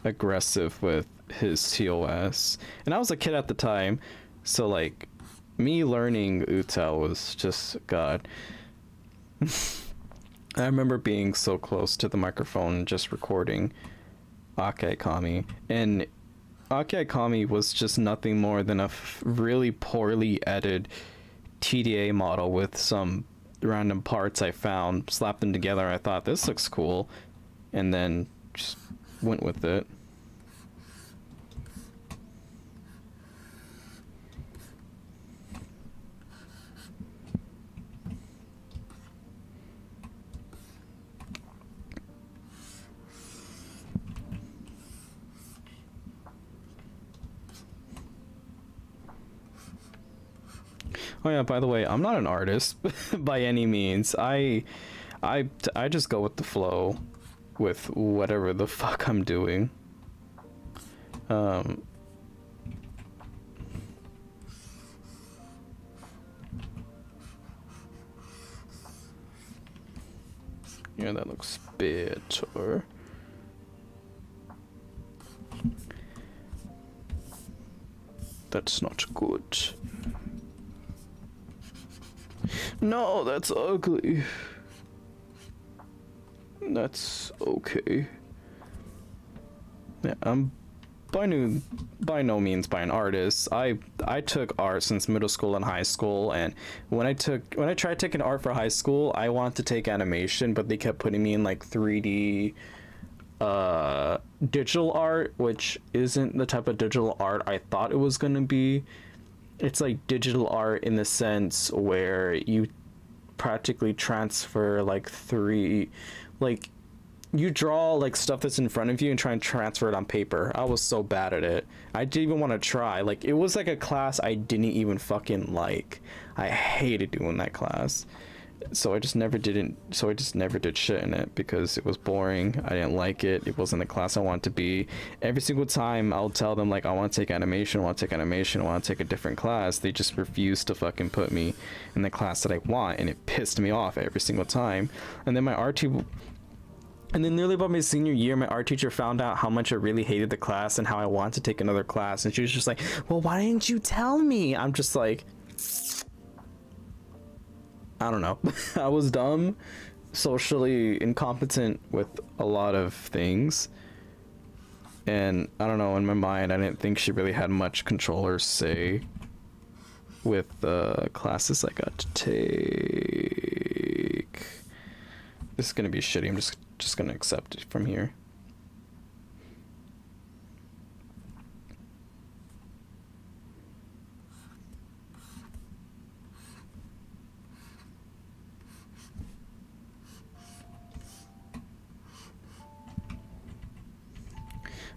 aggressive with his TOS, and I was a kid at the time, so like me learning UTAU was just God. I remember being so close to the microphone just recording Akekami, and Akekami was just nothing more than a really poorly edited TDA model with some random parts I found, slapped them together. I thought this looks cool, and then just went with it. Oh yeah, by the way, I'm not an artist by any means. I just go with the flow with whatever the fuck I'm doing. Yeah, that looks better. That's not good. No, that's ugly. That's okay. Yeah, I'm by no means by an artist. I took art since middle school and high school, and when I tried taking art for high school, I wanted to take animation, but they kept putting me in like 3D digital art, which isn't the type of digital art I thought it was going to be. It's like digital art in the sense where you practically transfer like you draw like stuff that's in front of you and try and transfer it on paper. I was so bad at it. I didn't even want to try. Like, it was like a class I didn't even fucking like. I hated doing that class. So I just never did shit in it because it was boring. I didn't like it. It wasn't the class I wanted to be. Every single time I'll tell them like, I want to take animation, I want to take a different class. They just refuse to fucking put me in the class that I want, and it pissed me off every single time. And then nearly about my senior year, my art teacher found out how much I really hated the class and how I wanted to take another class, and she was just like, well, why didn't you tell me? I'm just like, I don't know. I was dumb, socially incompetent with a lot of things, and I don't know, in my mind I didn't think she really had much control or say with the classes I got to take. This is gonna be shitty. I'm just gonna accept it from here.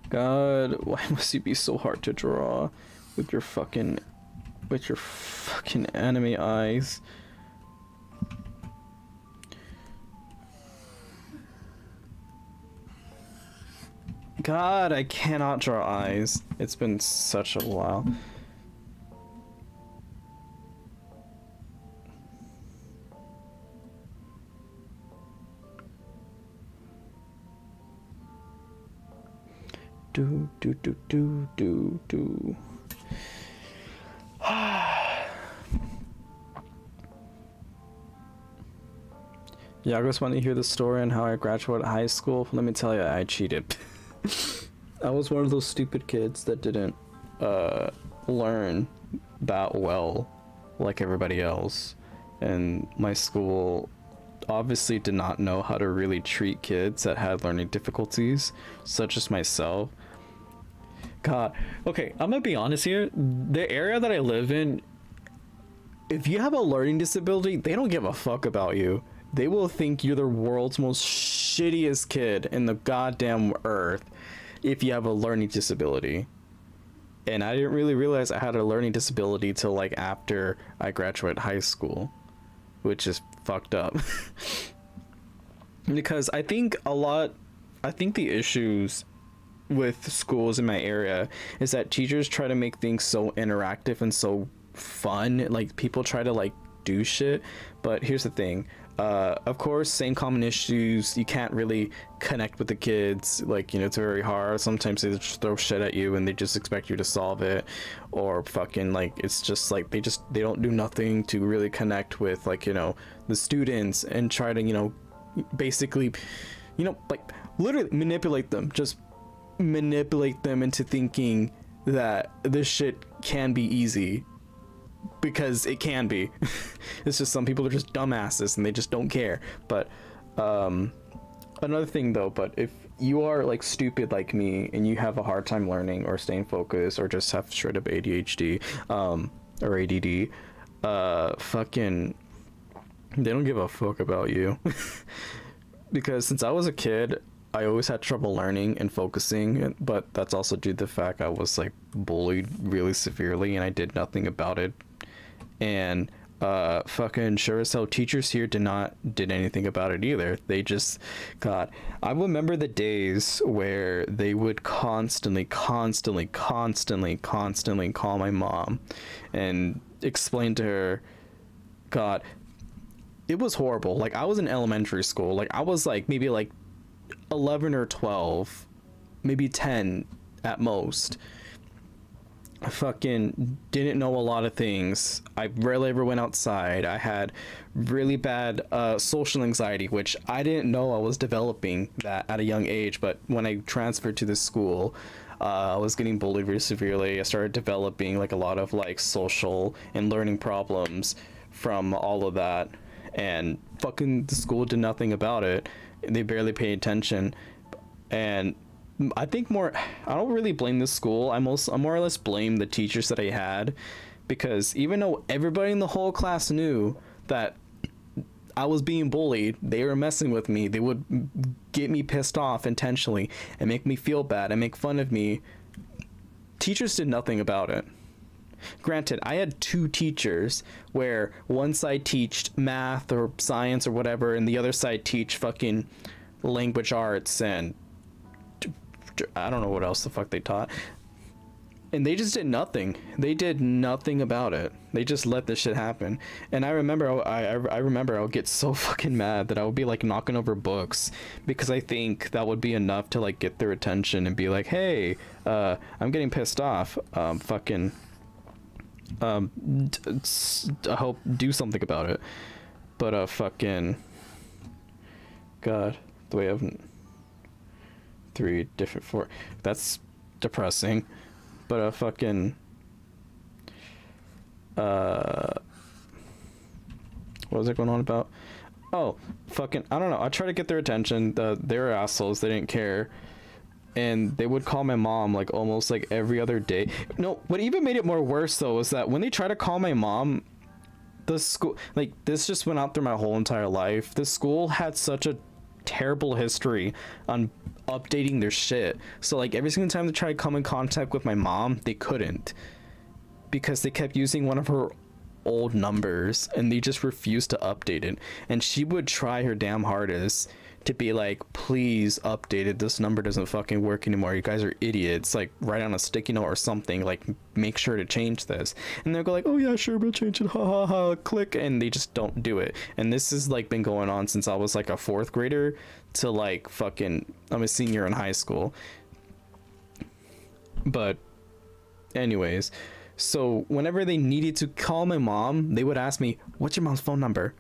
God, why must you be so hard to draw with your fucking anime eyes? God, I cannot draw eyes. It's been such a while. Do. Y'all just want to hear the story on how I graduated high school? Let me tell you, I cheated. I was one of those stupid kids that didn't learn that well like everybody else, and my school obviously did not know how to really treat kids that had learning difficulties, such as myself. God, okay, I'm gonna be honest here. The area that I live in, if you have a learning disability, they don't give a fuck about you. They will think you're the world's most shittiest kid in the goddamn earth if you have a learning disability. And I didn't really realize I had a learning disability till like after I graduated high school, which is fucked up. Because I think the issues with schools in my area is that teachers try to make things so interactive and so fun. Like, people try to like do shit, but here's the thing. Of course, same common issues, you can't really connect with the kids. Like, you know, it's very hard. Sometimes they just throw shit at you and they just expect you to solve it, or fucking like, it's just like they don't do nothing to really connect with, like, you know, the students and try to, you know, basically, you know, like literally manipulate them into thinking that this shit can be easy, because it can be. It's just some people are just dumbasses and they just don't care. But another thing though, but if you are like stupid like me and you have a hard time learning or staying focused, or just have straight up ADHD or ADD, fucking they don't give a fuck about you. Because since I was a kid, I always had trouble learning and focusing, but that's also due to the fact I was like bullied really severely and I did nothing about it. And fucking sure as hell, teachers here did anything about it either. They just, God, I remember the days where they would constantly call my mom and explain to her. God, it was horrible. Like, I was in elementary school. Like, I was like maybe like 11 or 12, maybe 10 at most. I fucking didn't know a lot of things. I rarely ever went outside. I had really bad social anxiety, which I didn't know I was developing that at a young age. But when I transferred to this school, I was getting bullied very severely. I started developing like a lot of like social and learning problems from all of that, and fucking the school did nothing about it. They barely paid attention. And I think I don't really blame the school. I more or less blame the teachers that I had, because even though everybody in the whole class knew that I was being bullied, they were messing with me. They would get me pissed off intentionally and make me feel bad and make fun of me. Teachers did nothing about it. Granted, I had 2 teachers where one side teached math or science or whatever, and the other side teach fucking language arts and I don't know what else the fuck they taught. And they just did nothing. They did nothing about it. They just let this shit happen. And I remember I would get so fucking mad that I would be like knocking over books, because I think that would be enough to like get their attention and be like, hey, I'm getting pissed off. I hope do something about it. But fucking God, the way I've 3 different 4. That's depressing. But fucking what was it going on about? Oh, fucking I don't know. I tried to get their attention. They were assholes. They didn't care. And they would call my mom like almost like every other day. No, what even made it more worse though was that when they tried to call my mom, the school, like, this just went out through my whole entire life. The school had such a terrible history on updating their shit. So like every single time they tried to come in contact with my mom, they couldn't, because they kept using one of her old numbers and they just refused to update it. And she would try her damn hardest to be like, please update it, this number doesn't fucking work anymore, you guys are idiots, like write on a sticky note or something, like make sure to change this. And they'll go like, oh yeah, sure, we'll change it, ha ha ha, click. And they just don't do it. And this has like been going on since I was like a 4th grader to like fucking I'm a senior in high school. But anyways, so whenever they needed to call my mom, they would ask me, what's your mom's phone number?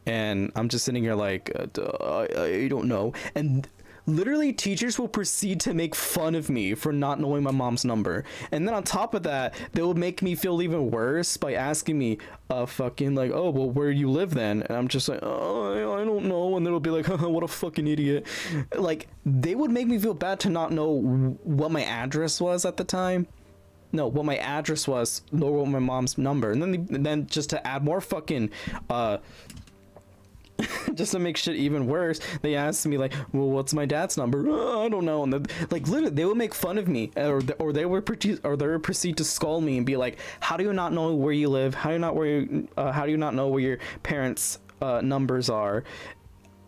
And I'm just sitting here like, I don't know. And literally teachers will proceed to make fun of me for not knowing my mom's number. And then on top of that, they will make me feel even worse by asking me fucking like, oh, well, where you live then? And I'm just like, oh, I don't know. And they'll be like, what a fucking idiot. Like, they would make me feel bad to not know what my address was at the time. No, what my address was, nor what my mom's number. And then just to add more fucking just to make shit even worse, they asked me like, well, what's my dad's number? I don't know. And like literally they would make fun of me, or they would proceed to scold me and be like, how do you not know where you live? How do you not know where your parents numbers are?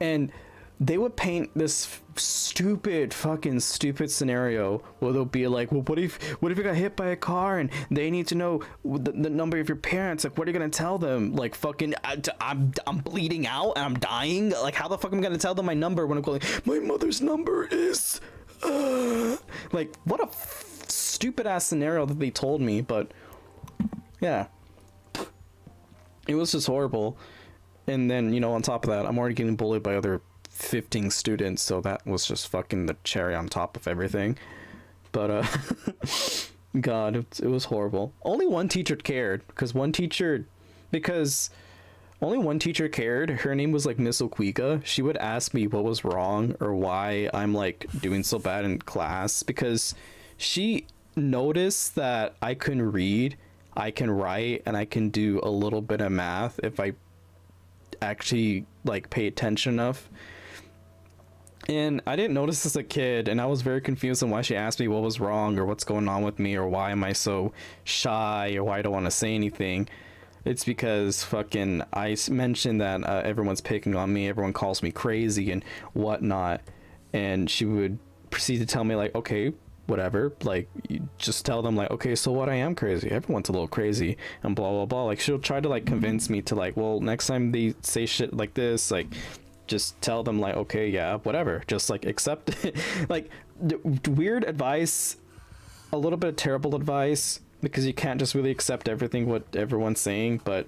And they would paint this stupid scenario where they'll be like, well, what if you got hit by a car and they need to know the number of your parents? Like, what are you gonna tell them? Like, fucking I'm bleeding out and I'm dying. Like, how the fuck am I gonna tell them my number when I'm going, my mother's number is like, what a stupid ass scenario that they told me. But yeah, it was just horrible. And then, you know, on top of that, I'm already getting bullied by other 15 students, so that was just fucking the cherry on top of everything. But God, it was horrible. Only one teacher cared, because only one teacher cared. Her name was like Miss Okwiga. She would ask me what was wrong or why I'm like doing so bad in class, because she noticed that I can read, I can write, and I can do a little bit of math if I actually like pay attention enough. And I didn't notice as a kid, and I was very confused on why she asked me what was wrong or what's going on with me or why am I so shy or why I don't want to say anything. It's because fucking I mentioned that everyone's picking on me, everyone calls me crazy and whatnot, and she would proceed to tell me like, okay, whatever, like, you just tell them like, okay, so what, I am crazy, everyone's a little crazy, and blah blah blah. Like, she'll try to like convince me to like, well, next time they say shit like this, like, just tell them like, okay, yeah, whatever, just like accept it. Like, weird advice, a little bit of terrible advice, because you can't just really accept everything what everyone's saying. But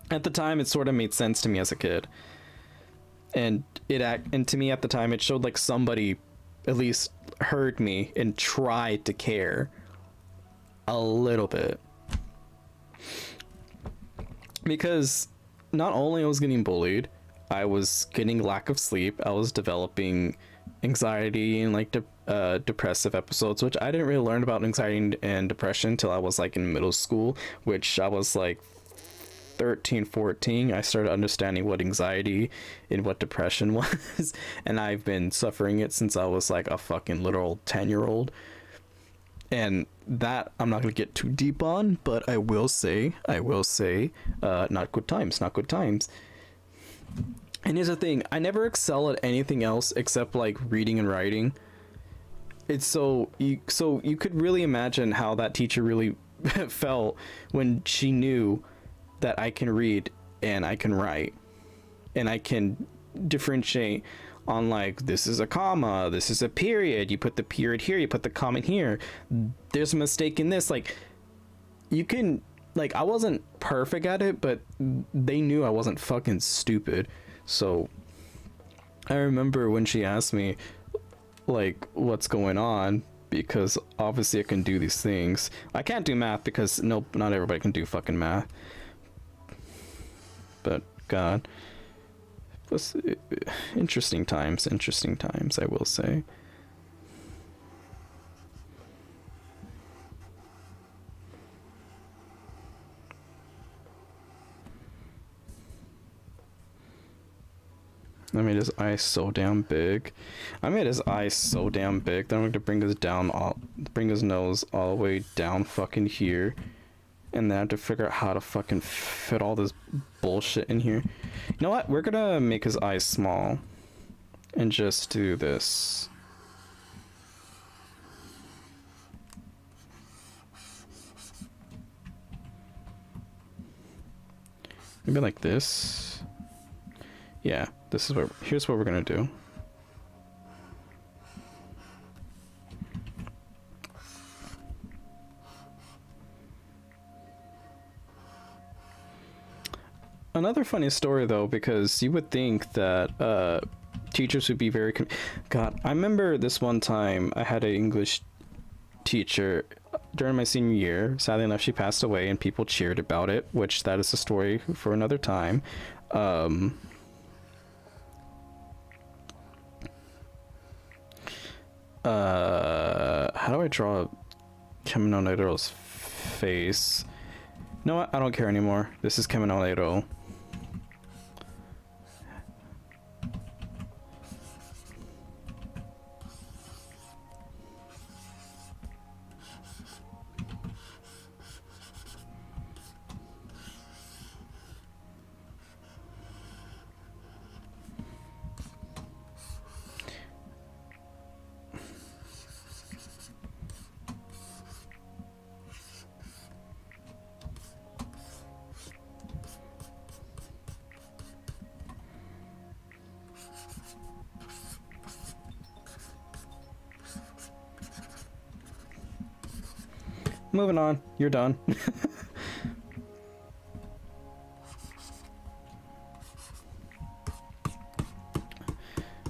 at the time it sort of made sense to me as a kid, and to me at the time it showed like somebody at least heard me and tried to care a little bit. Because not only I was getting bullied, I was getting lack of sleep. I was developing anxiety and like depressive episodes, which I didn't really learn about anxiety and depression until I was like in middle school, which I was like 13, 14. I started understanding what anxiety and what depression was, and I've been suffering it since I was like a fucking literal 10-year-old. And that I'm not gonna get too deep on, but I will say, not good times. And here's the thing, I never excel at anything else except like reading and writing. It's so you could really imagine how that teacher really felt when she knew that I can read and I can write and I can differentiate on like, this is a comma, this is a period, you put the period here, you put the comma here, there's a mistake in this. Like, you can, like, I wasn't perfect at it, but they knew I wasn't fucking stupid. So I remember when she asked me like what's going on, because obviously I can do these things. I can't do math because nope, not everybody can do fucking math, but God, plus interesting times, I will say. I made his eyes so damn big. Then I'm going to bring his nose all the way down fucking here. And then I have to figure out how to fucking fit all this bullshit in here. You know what? We're gonna make his eyes small. And just do this. Maybe like this. Yeah, this is what, here's what we're gonna do. Another funny story though, because you would think that teachers would be very God, I remember this one time I had an English teacher during my senior year. Sadly enough, she passed away and people cheered about it, which that is a story for another time. How do I draw Kemenoneiro's face? You know what? I don't care anymore. This is Kemenoneiro. Moving on, you're done.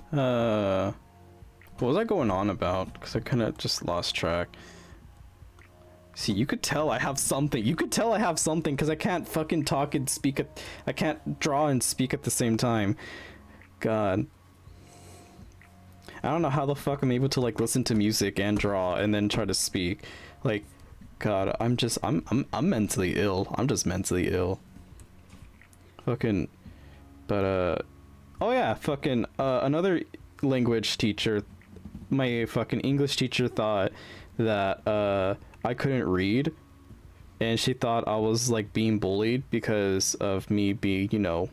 What was I going on about? Because I kind of just lost track. See, you could tell I have something. Because I can't fucking talk and speak at... I can't draw and speak at the same time. God. I don't know how the fuck I'm able to like listen to music and draw and then try to speak. Like, God, I'm mentally ill. I'm just mentally ill. Fucking, but oh yeah, fucking another language teacher, my fucking English teacher thought that I couldn't read, and she thought I was like being bullied because of me being, you know,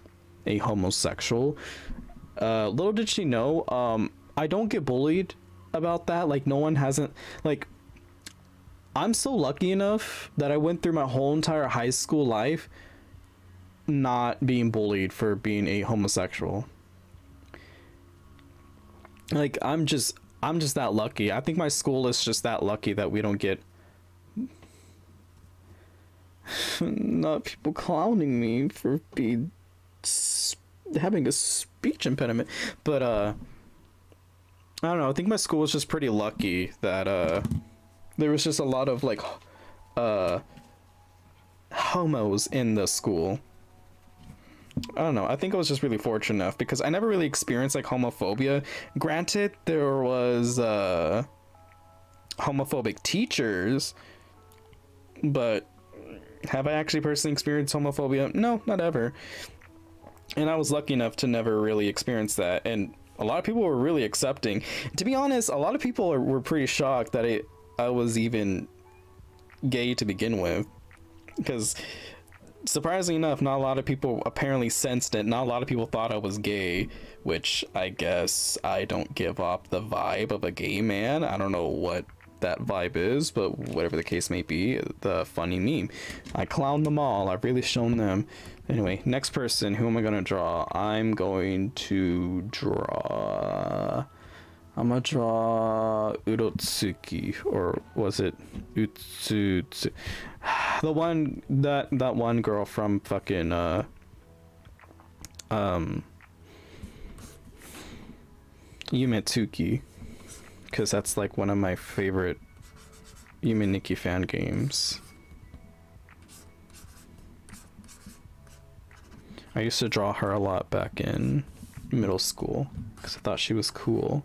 a homosexual. Little did she know, I don't get bullied about that. Like, no one hasn't, like, I'm so lucky enough that I went through my whole entire high school life not being bullied for being a homosexual. Like, I'm just that lucky. I think my school is just that lucky that we don't get not people clowning me for having a speech impediment, but I don't know. I think my school was just pretty lucky that there was just a lot of like homos in the school. I don't know. I think I was just really fortunate enough because I never really experienced like homophobia. Granted, there was homophobic teachers, but have I actually personally experienced homophobia? No, not ever. And I was lucky enough to never really experience that. And a lot of people were really accepting. To be honest, a lot of people were pretty shocked that I was even gay to begin with. Because surprisingly enough, not a lot of people apparently sensed it. Not a lot of people thought I was gay, which I guess I don't give off the vibe of a gay man. I don't know what that vibe is, but whatever the case may be, the funny meme. I clowned them all. I've really shown them. Anyway, next person. Who am I gonna draw? I'm gonna draw Urotsuki, or was it Utsutsu? The one that one girl from fucking Yumetsuki, because that's like one of my favorite Yume Nikki fan games. I used to draw her a lot back in middle school because I thought she was cool.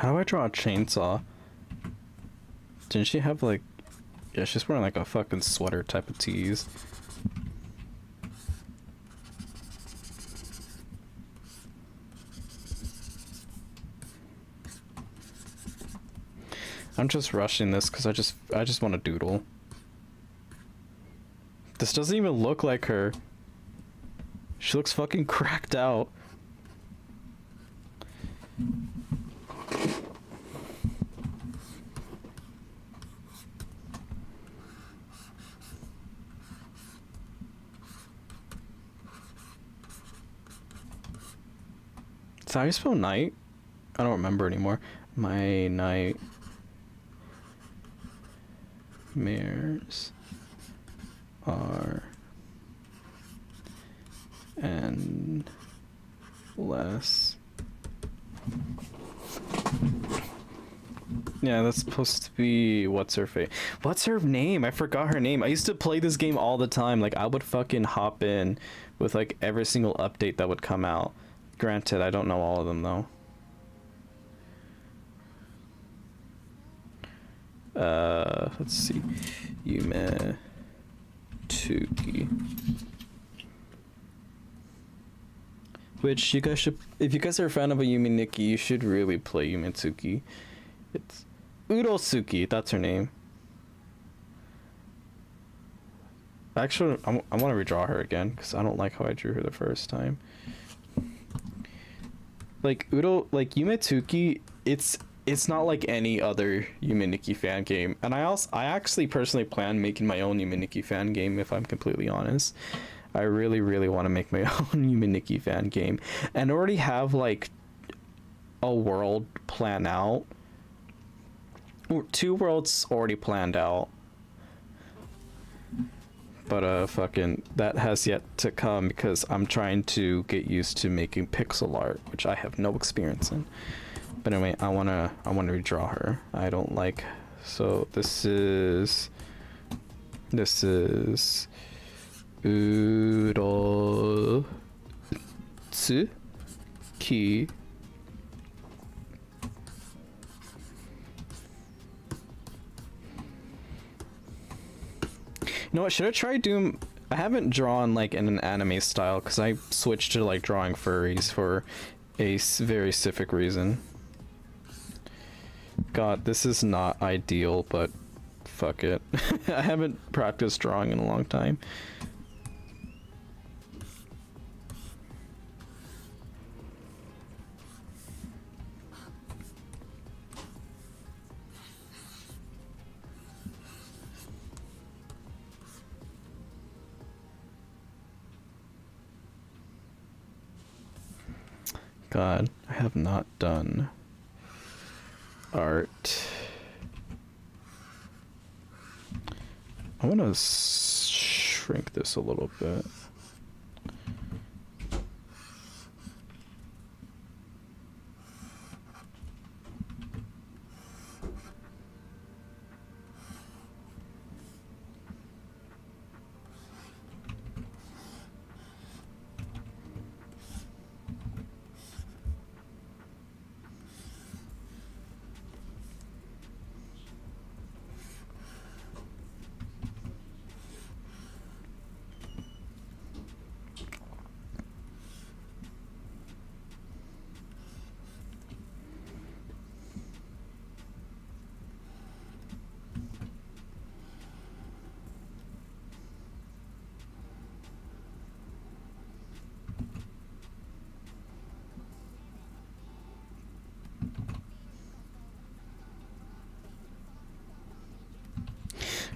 How do I draw a chainsaw? Didn't she have like... Yeah, she's wearing like a fucking sweater type of tease. I'm just rushing this because I just want to doodle. This doesn't even look like her. She looks fucking cracked out. Is that how you spell night? I don't remember anymore. My nightmares are endless. Yeah, that's supposed to be what's her face. What's her name? I forgot her name. I used to play this game all the time. Like I would fucking hop in with like every single update that would come out. Granted, I don't know all of them though. Let's see. Yume Tuki. Which you guys should, if you guys are a fan of a Yume Nikki, you should really play Yumetsuki. It's Urosuki, that's her name. Actually, I want to redraw her again because I don't like how I drew her the first time. Like like Yumetsuki, it's not like any other Yumeniki fan game. And I actually personally plan making my own Yumeniki fan game, if I'm completely honest. I really, really want to make my own Yumeniki fan game and already have like a world planned out. 2 worlds already planned out. But fucking that has yet to come because I'm trying to get used to making pixel art, which I have no experience in. But anyway, I wanna redraw her. I don't like, so this is Uro Tsuki. You know what, should I try doing, I haven't drawn like in an anime style because I switched to like drawing furries for a very specific reason. God, this is not ideal, but fuck it. I haven't practiced drawing in a long time. God, I have not done art. I want to shrink this a little bit.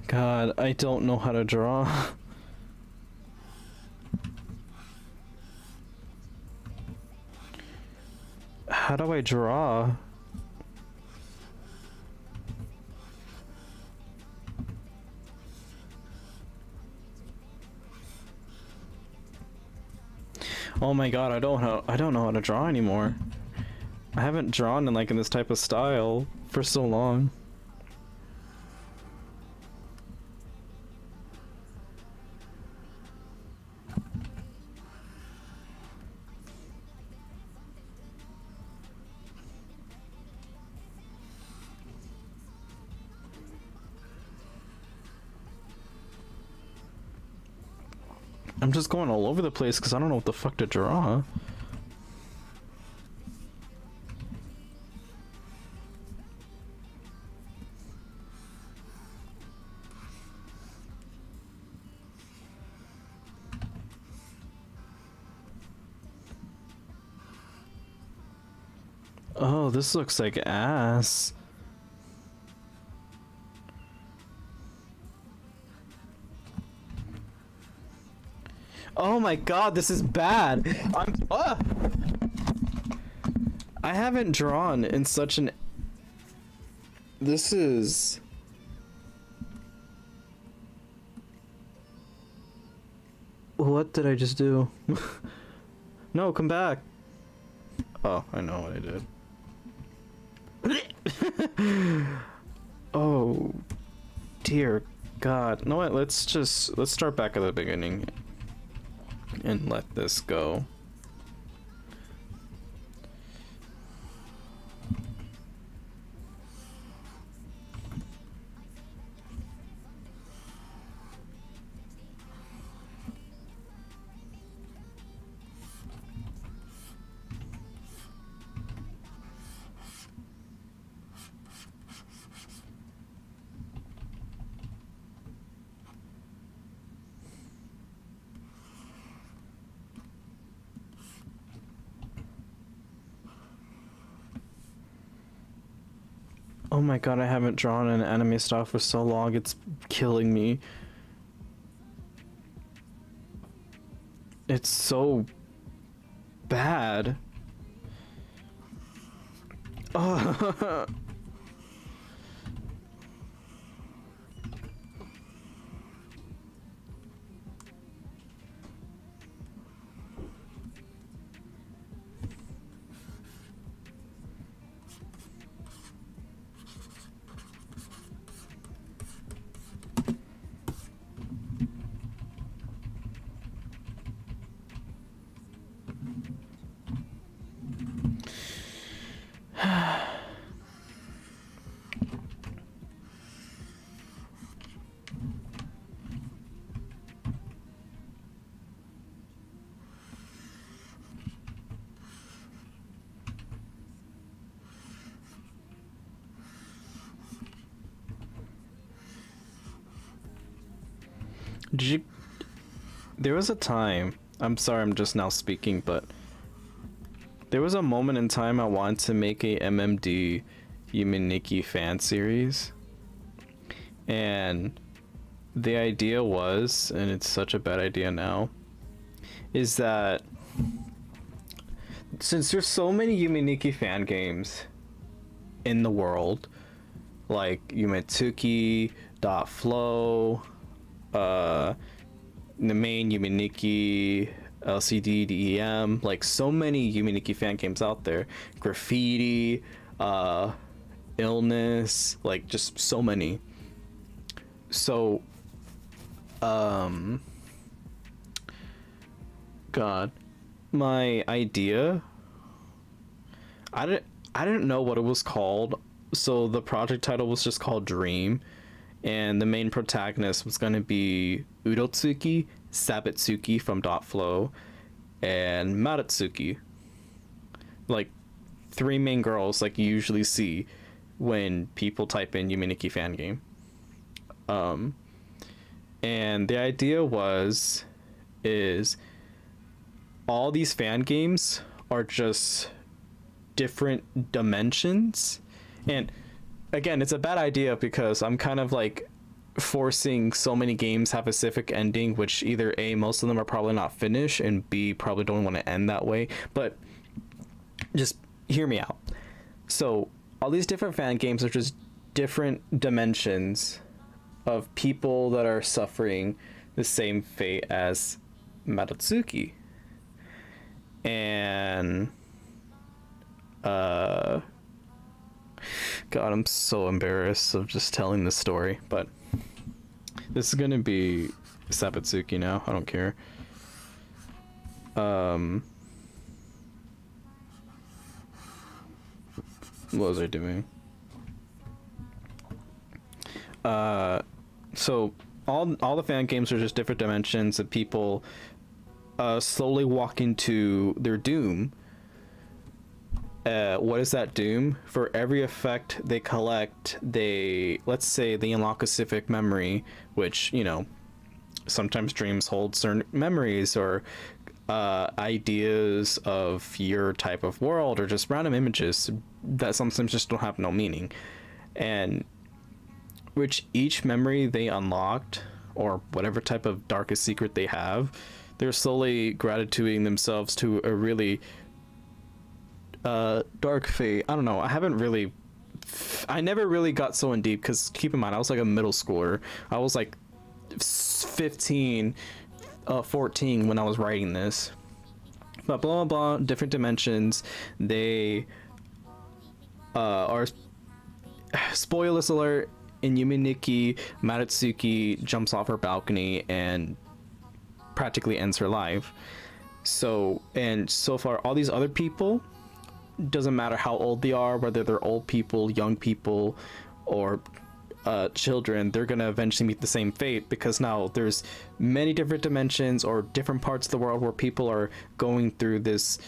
God, I don't know how to draw. How do I draw? Oh my god, I don't know how to draw anymore. I haven't drawn in like in this type of style for so long. I'm just going all over the place because I don't know what the fuck to draw. Oh, this looks like ass. Oh my god, this is bad. I haven't drawn in such an... This is... What did I just do? No, come back. Oh, I know what I did. Oh, dear God. You know what? Let's start back at the beginning and let this go. Oh my god, I haven't drawn an anime style for so long, it's killing me. It's so bad. Oh. Did you... There was a time, I'm sorry I'm just now speaking, but there was a moment in time I wanted to make a MMD Yuminiki fan series. And the idea was, and it's such a bad idea now, is that since there's so many Yuminiki fan games in the world, like Yumetsuki, Flow, the main Yuminiki, LCD, DEM, like so many Yuminiki fan games out there, Graffiti, Illness, like just so many. So, God, my idea, I didn't know what it was called, so the project title was just called Dream, and the main protagonist was going to be Urotsuki, Sabitsuki from Flow, and Maratsuki. Like, three main girls like you usually see when people type in Yuminiki fan game. And the idea is all these fan games are just different dimensions. And again, it's a bad idea because I'm kind of like forcing so many games have a specific ending, which either A, most of them are probably not finished, and B, probably don't want to end that way. But just hear me out. So all these different fan games are just different dimensions of people that are suffering the same fate as Maratsuki. And God, I'm so embarrassed of just telling this story, but this is gonna be Sabitsuki now. I don't care. What was I doing? So all the fan games are just different dimensions of people slowly walk into their doom. What is that doom? For every effect they collect, let's say they unlock a specific memory, which, you know, sometimes dreams hold certain memories or ideas of your type of world, or just random images that sometimes just don't have no meaning. And which each memory they unlocked, or whatever type of darkest secret they have, they're slowly gratituding themselves to a really dark fate. I don't know, I never really got so in deep, because keep in mind, I was like a middle schooler. I was like 15, 14 when I was writing this. But blah blah blah, different dimensions. They are, spoilers alert, in Yuminiki, Maratsuki jumps off her balcony and practically ends her life. So far, all these other people, doesn't matter how old they are, whether they're old people, young people, or children, they're gonna eventually meet the same fate, because now there's many different dimensions or different parts of the world where people are going through this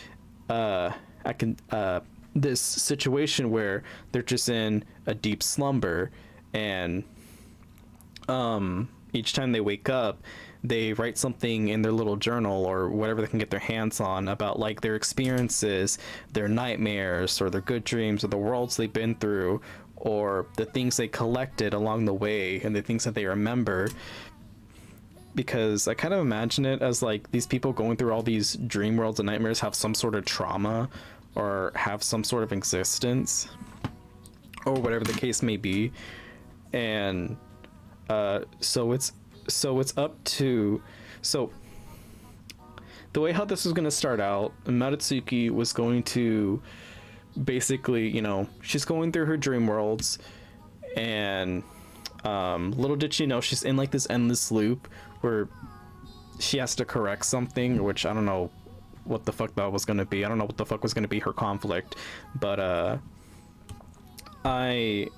this situation where they're just in a deep slumber, and each time they wake up, they write something in their little journal or whatever they can get their hands on about like their experiences, their nightmares, or their good dreams, or the worlds they've been through, or the things they collected along the way and the things that they remember. Because I kind of imagine it as like these people going through all these dream worlds and nightmares have some sort of trauma or have some sort of existence or whatever the case may be. And so it's up to, so the way how this was going to start out, Matsutsuki was going to basically, you know, she's going through her dream worlds, and little did she know she's in like this endless loop where she has to correct something, which I don't know what the fuck that was going to be. I don't know what the fuck was going to be her conflict, but I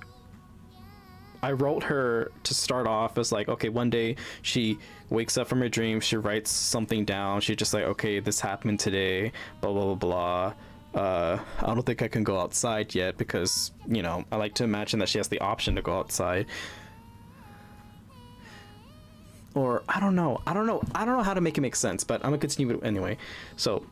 wrote her to start off as like, okay, one day she wakes up from her dream, she writes something down, she's just like, okay, this happened today, blah blah blah blah. I don't think I can go outside yet because, you know, I like to imagine that she has the option to go outside. Or I don't know how to make it make sense, but I'm gonna continue it anyway. So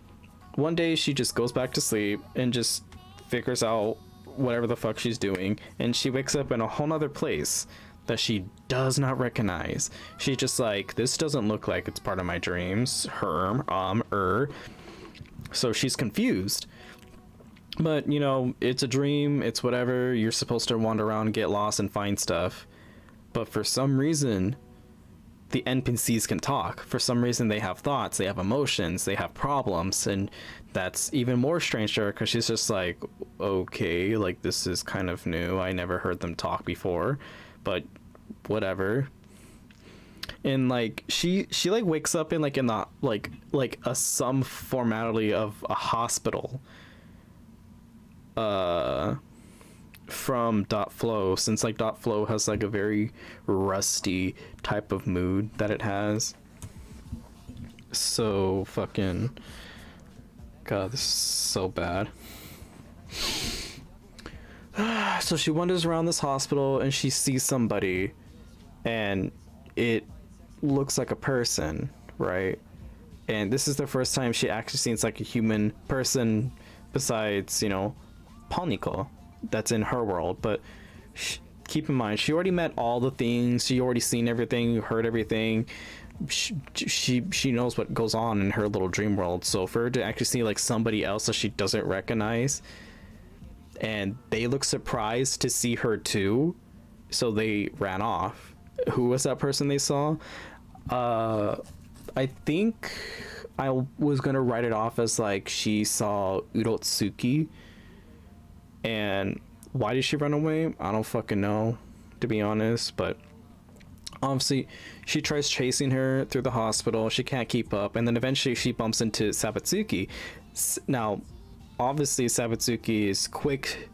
one day she just goes back to sleep and just figures out whatever the fuck she's doing, and she wakes up in a whole nother place that she does not recognize. She's just like, this doesn't look like it's part of my dreams. So she's confused. But, you know, it's a dream, it's whatever, you're supposed to wander around, get lost, and find stuff. But for some reason, the NPCs can talk. For some reason, they have thoughts, they have emotions, they have problems, and that's even more strange to her because she's just like, okay, like this is kind of new. I never heard them talk before, but whatever. And like she like wakes up in the like a some formality of a hospital from .flow, since like .flow has like a very rusty type of mood that it has. So fucking god, this is so bad. So she wanders around this hospital and she sees somebody, and it looks like a person, right? And this is the first time she actually sees like a human person besides, you know, Palnico that's in her world. But keep in mind, she already met all the things, she already seen everything, heard everything. She knows what goes on in her little dream world. So for her to actually see like somebody else that she doesn't recognize, and they look surprised to see her too, so they ran off. Who was that person they saw? I think I was gonna write it off as like she saw Urotsuki. And why did she run away? I don't fucking know, to be honest. But obviously she tries chasing her through the hospital, she can't keep up, and then eventually she bumps into Sabatsuki. Now obviously Sabatsuki is quick.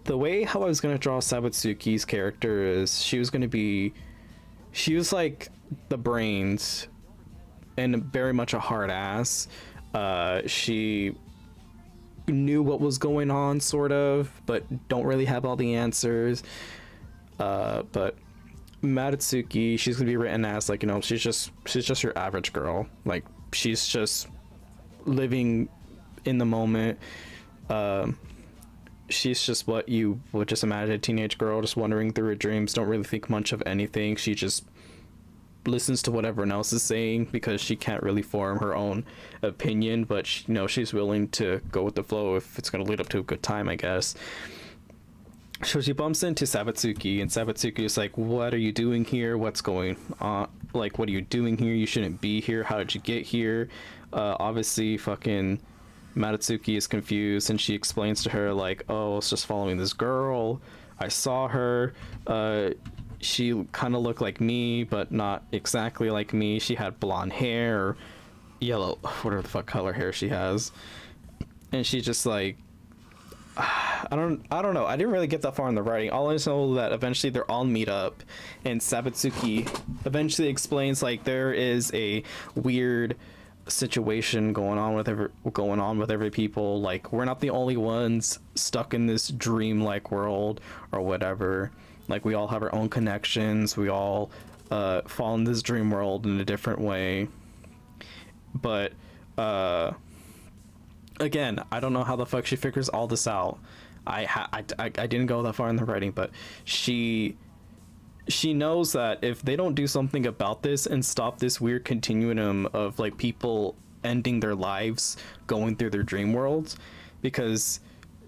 The way how I was going to draw Sabatsuki's character is she was like the brains and very much a hard ass. She knew what was going on sort of, but don't really have all the answers. But Matsutsuki, she's gonna be written as like, you know, she's just your average girl. Like she's just living in the moment. She's just what you would just imagine, a teenage girl just wandering through her dreams, don't really think much of anything. She just listens to what everyone else is saying because she can't really form her own opinion, but she, you know, she's willing to go with the flow if it's going to lead up to a good time, I guess. So she bumps into Sabatsuki, and Sabatsuki is like, what are you doing here? What's going on? Like, what are you doing here? You shouldn't be here. How did you get here? Obviously fucking Matsutsuki is confused, and she explains to her like, oh, I was just following this girl, I saw her, she kind of looked like me but not exactly like me. She had blonde hair or yellow, whatever the fuck color hair she has, and she just like, I don't know, I didn't really get that far in the writing. All I know that eventually they're all meet up, and Sabatsuki eventually explains like there is a weird situation going on with every people. Like, we're not the only ones stuck in this dream-like world or whatever. Like, we all have our own connections. We all fall in this dream world in a different way. But again, I don't know how the fuck she figures all this out. I didn't go that far in the writing, but she knows that if they don't do something about this and stop this weird continuum of like people ending their lives going through their dream worlds, because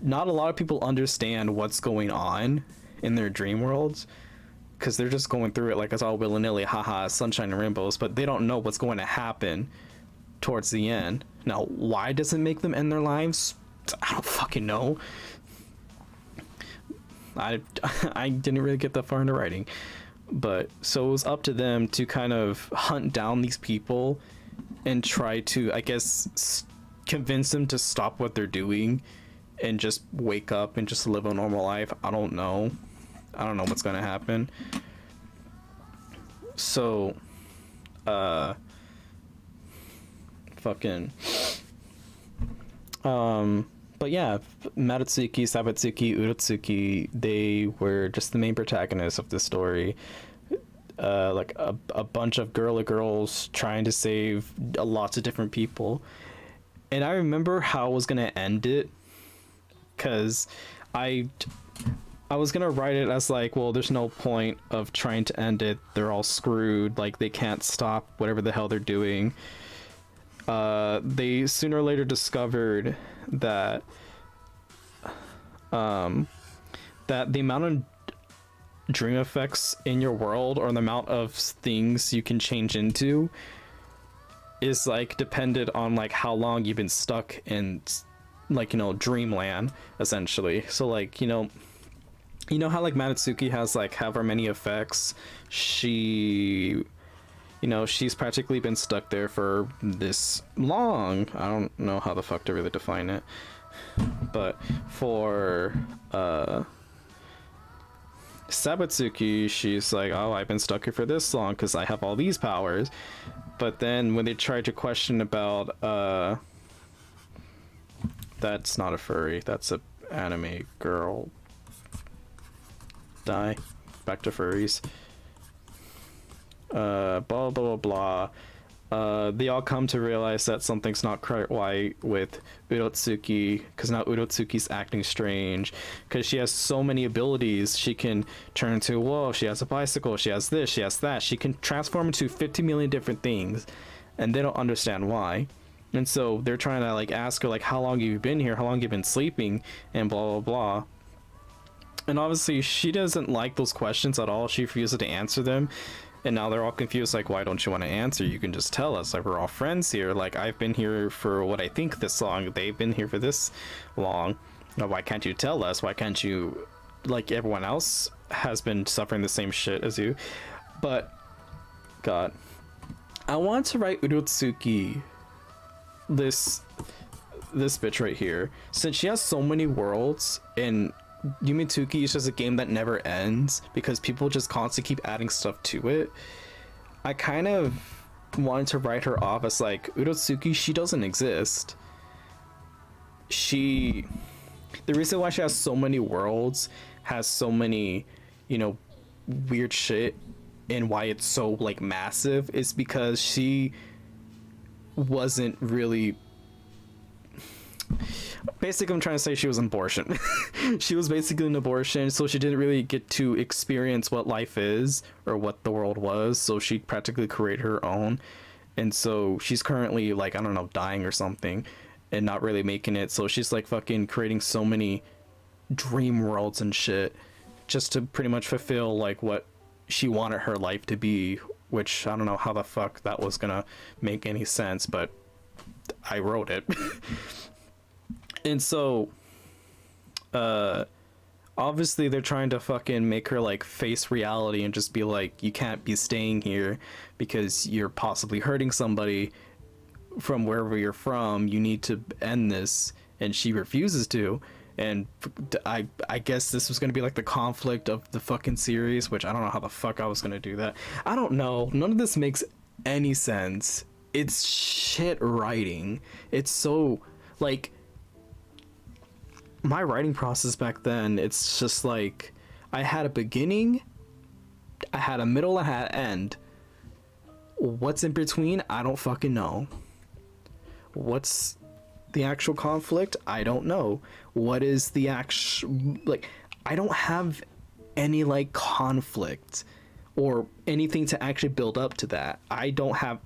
not a lot of people understand what's going on in their dream worlds, because they're just going through it like it's all willy-nilly, haha, sunshine and rainbows, but they don't know what's going to happen towards the end. Now, why does it make them end their lives? I don't fucking know. I didn't really get that far into writing, but so it was up to them to kind of hunt down these people and try to, I guess, convince them to stop what they're doing and just wake up and just live a normal life. I don't know what's gonna happen. So but yeah, Maritsuki, Sabatsuki, Urotsuki, they were just the main protagonists of the story. Like a bunch of girly girls trying to save lots of different people. And I remember how I was gonna end it, because I was gonna write it as like, well, there's no point of trying to end it. They're all screwed. Like, they can't stop whatever the hell they're doing. They sooner or later discovered that that the amount of dream effects in your world, or the amount of things you can change into, is like dependent on like how long you've been stuck in, like, you know, dreamland, essentially. So like, you know how like Maritsuki has like however many effects, she, you know, she's practically been stuck there for this long. I don't know how the fuck to really define it, but for Sabatsuki, she's like, oh, I've been stuck here for this long because I have all these powers. But then when they tried to question about that's not a furry, that's a anime girl. Die. Back to furries. Blah blah blah blah. They all come to realize that something's not quite right with Urotsuki, because now Urotsuki's acting strange, because she has so many abilities. She can turn into, whoa, she has a bicycle, she has this, she has that. She can transform into 50 million different things, and they don't understand why. And so they're trying to like ask her like, how long have you been here? How long have you been sleeping? And blah blah blah. And obviously she doesn't like those questions at all. She refuses to answer them. And now they're all confused, like, why don't you want to answer? You can just tell us, like, we're all friends here. Like, I've been here for what I think this long. They've been here for this long. Now, why can't you tell us? Why can't you, like, everyone else has been suffering the same shit as you? But, God, I want to write Urotsuki, this bitch right here, since she has so many worlds, and Yumitsuki is just a game that never ends because people just constantly keep adding stuff to it. I kind of wanted to write her off as like, Urotsuki, she doesn't exist. The reason why she has so many worlds, has so many, you know, weird shit, and why it's so like massive, is because she wasn't really, basically I'm trying to say she was an abortion. She was basically an abortion, so she didn't really get to experience what life is or what the world was, so she practically created her own. And so she's currently like, I don't know, dying or something and not really making it, so she's like fucking creating so many dream worlds and shit just to pretty much fulfill like what she wanted her life to be, which I don't know how the fuck that was gonna make any sense, but I wrote it. And so obviously they're trying to fucking make her like face reality and just be like, you can't be staying here because you're possibly hurting somebody from wherever you're from. You need to end this. And she refuses to. And I guess this was going to be like the conflict of the fucking series, which I don't know how the fuck I was going to do that. I don't know. None of this makes any sense. It's shit writing. It's so like, my writing process back then, it's just like, I had a beginning, I had a middle, I had an end. What's in between? I don't fucking know. the actual conflict? I don't know. What is the actual, like, I don't have any like conflict or anything to actually build up to that. I don't have,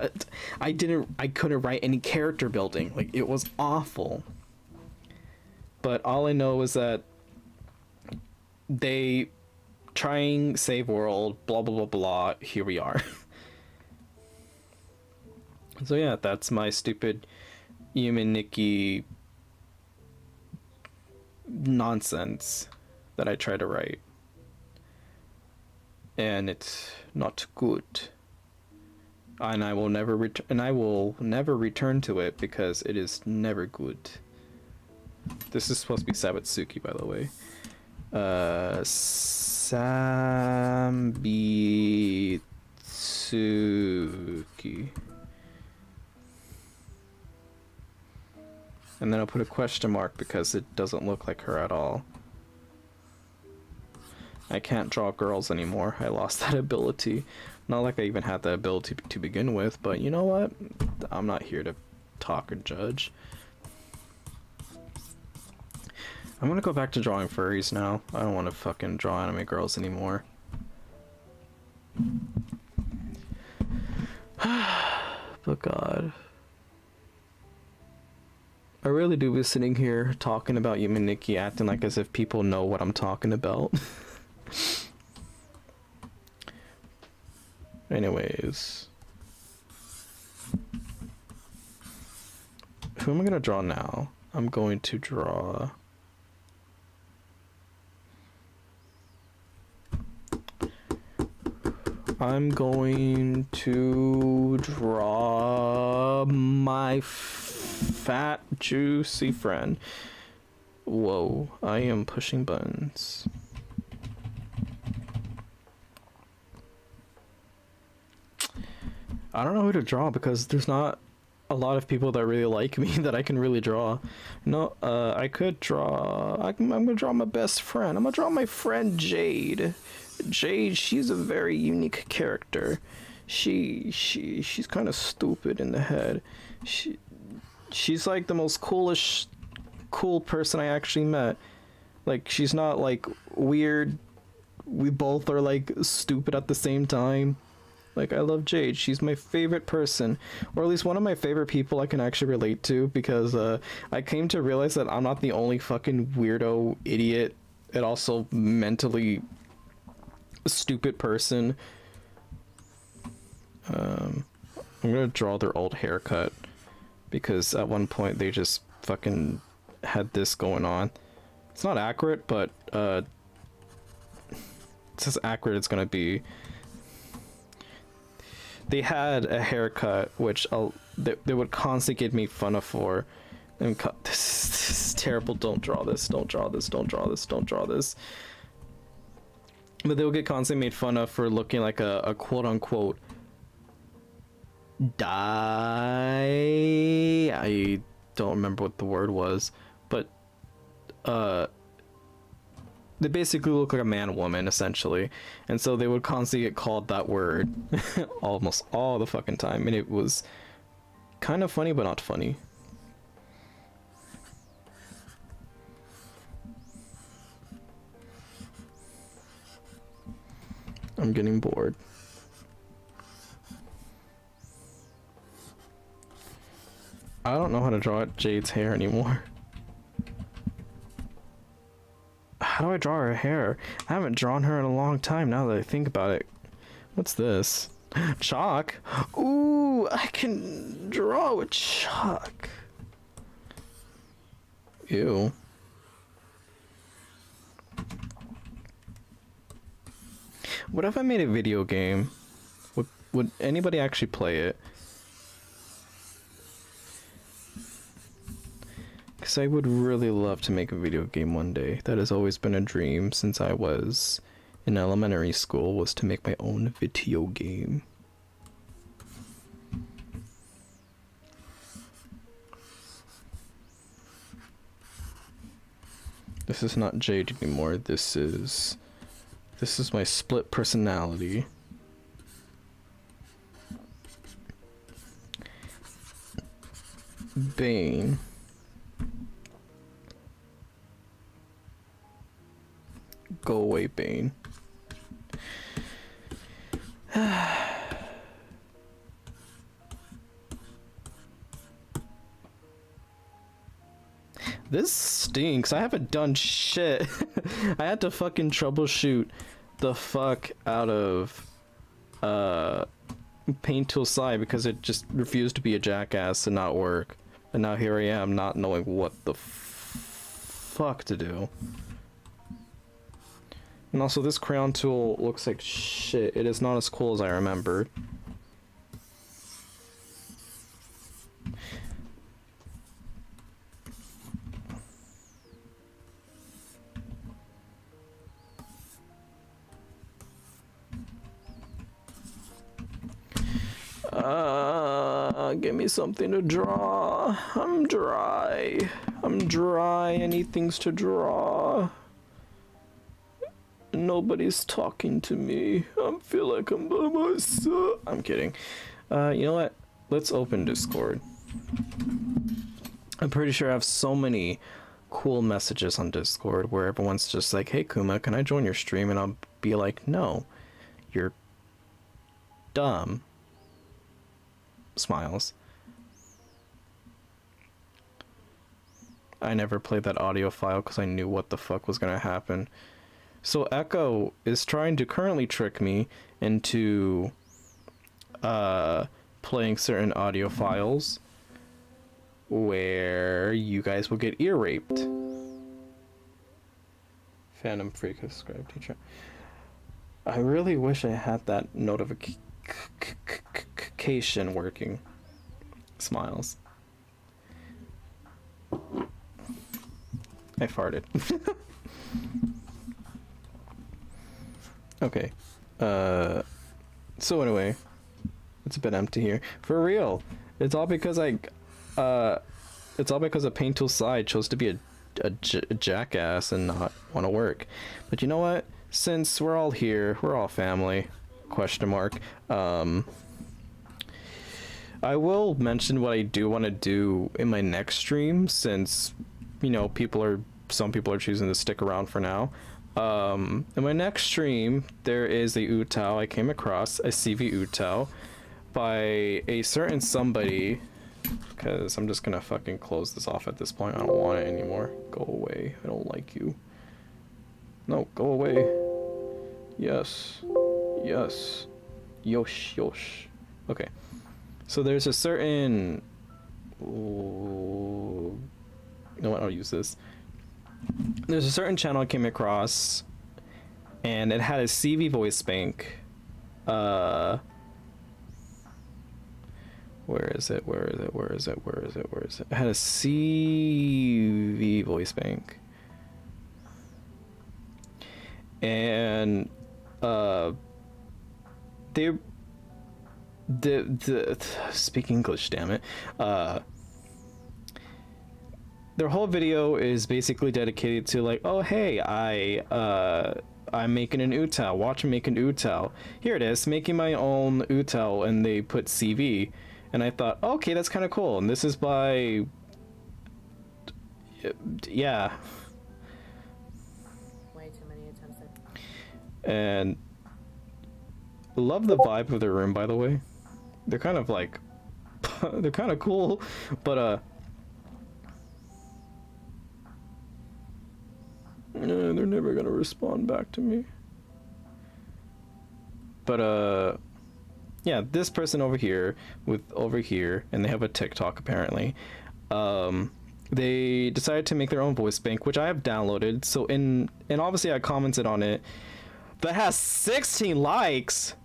I couldn't write any character building. Like, it was awful. But all I know is that they trying save world, blah blah blah blah, here we are. So yeah, that's my stupid Yume Nikki nonsense that I try to write. And it's not good. And I will never return to it because it is never good. This is supposed to be Sabatsuki, by the way. Sambitsuki. And then I'll put a question mark because it doesn't look like her at all. I can't draw girls anymore. I lost that ability. Not like I even had that ability to begin with, but you know what? I'm not here to talk or judge. I'm gonna go back to drawing furries now. I don't want to fucking draw anime girls anymore. But God. I really do be sitting here talking about Yume Nikki, acting like as if people know what I'm talking about. Anyways. Who am I gonna draw now? I'm going to draw... I'm going to draw my fat, juicy friend. Whoa, I am pushing buttons. I don't know who to draw because there's not a lot of people that really like me that I can really draw. No, I could draw... I'm gonna draw my best friend. I'm gonna draw my friend Jade. Jade, she's a very unique character. She's kind of stupid in the head. She's like the most cool person I actually met. Like, she's not like weird. We both are like stupid at the same time. Like, I love Jade. She's my favorite person, or at least one of my favorite people I can actually relate to, because I came to realize that I'm not the only fucking weirdo idiot and also mentally stupid person. I'm gonna draw their old haircut because at one point they just fucking had this going on. It's not accurate, but it's as accurate it's gonna be. They had a haircut which they would constantly give me fun of for, and this is terrible. Don't draw this. Don't draw this. Don't draw this. Don't draw this. But they would get constantly made fun of for looking like a quote-unquote I don't remember what the word was, but they basically look like a man-woman, essentially. And so they would constantly get called that word almost all the fucking time. And it was kind of funny, but not funny. I'm getting bored. I don't know how to draw Jade's hair anymore. How do I draw her hair? I haven't drawn her in a long time now that I think about it. What's this? Chalk? Ooh, I can draw with chalk. Ew. What if I made a video game? Would anybody actually play it? Because I would really love to make a video game one day. That has always been a dream since I was in elementary school, was to make my own video game. This is not Jade anymore. This is my split personality. Bane. Go away, Bane. This stinks. I haven't done shit. I had to fucking troubleshoot the fuck out of Paint Tool Side because it just refused to be a jackass and not work. And now here I am not knowing what the fuck to do. And also this crayon tool looks like shit. It is not as cool as I remembered. Give me something to draw. I'm dry. I'm dry. I need things to draw. Nobody's talking to me. I feel like I'm by myself. I'm kidding. You know what? Let's open Discord. I'm pretty sure I have so many cool messages on Discord where everyone's just like, hey Kuma, can I join your stream? And I'll be like, no, you're dumb. Smiles. I never played that audio file because I knew what the fuck was gonna happen. So Echo is trying to currently trick me into playing certain audio files where you guys will get ear raped. Phantom Freak subscribe teacher. I really wish I had that notification working. Smiles. I farted. Okay. So anyway, it's a bit empty here. For real. It's all because it's all because a Paint Tool Side chose to be a jackass and not want to work. But you know what? Since we're all here, we're all family. Question mark. I will mention what I do want to do in my next stream, since you know some people are choosing to stick around for now. In my next stream, there is a UTAU. I came across a CV UTAU by a certain somebody, because I'm just gonna fucking close this off at this point. I don't want it anymore. Go away. I don't like you. No, go away. Yes. Yes. Yosh, yosh. Okay. So there's a certain... Ooh. You know what? I'll use this. There's a certain channel I came across, and it had a CV voice bank. Where is it? Where is it? Where is it? Where is it? Where is it? It had a CV voice bank. And speak English, damn it. Their whole video is basically dedicated to like, oh hey, I'm making an UTAU. Watch me make an UTAU. Here it is, making my own UTAU, and they put CV, and I thought, okay, that's kind of cool. And this is by, yeah.
Way too many attempts.
And love the vibe of their room, by the way. They're kind of like, they're kind of cool, but they're never gonna respond back to me. But yeah, this person over here and they have a TikTok apparently. They decided to make their own voice bank, which I have downloaded. So and obviously I commented on it. That has 16 likes.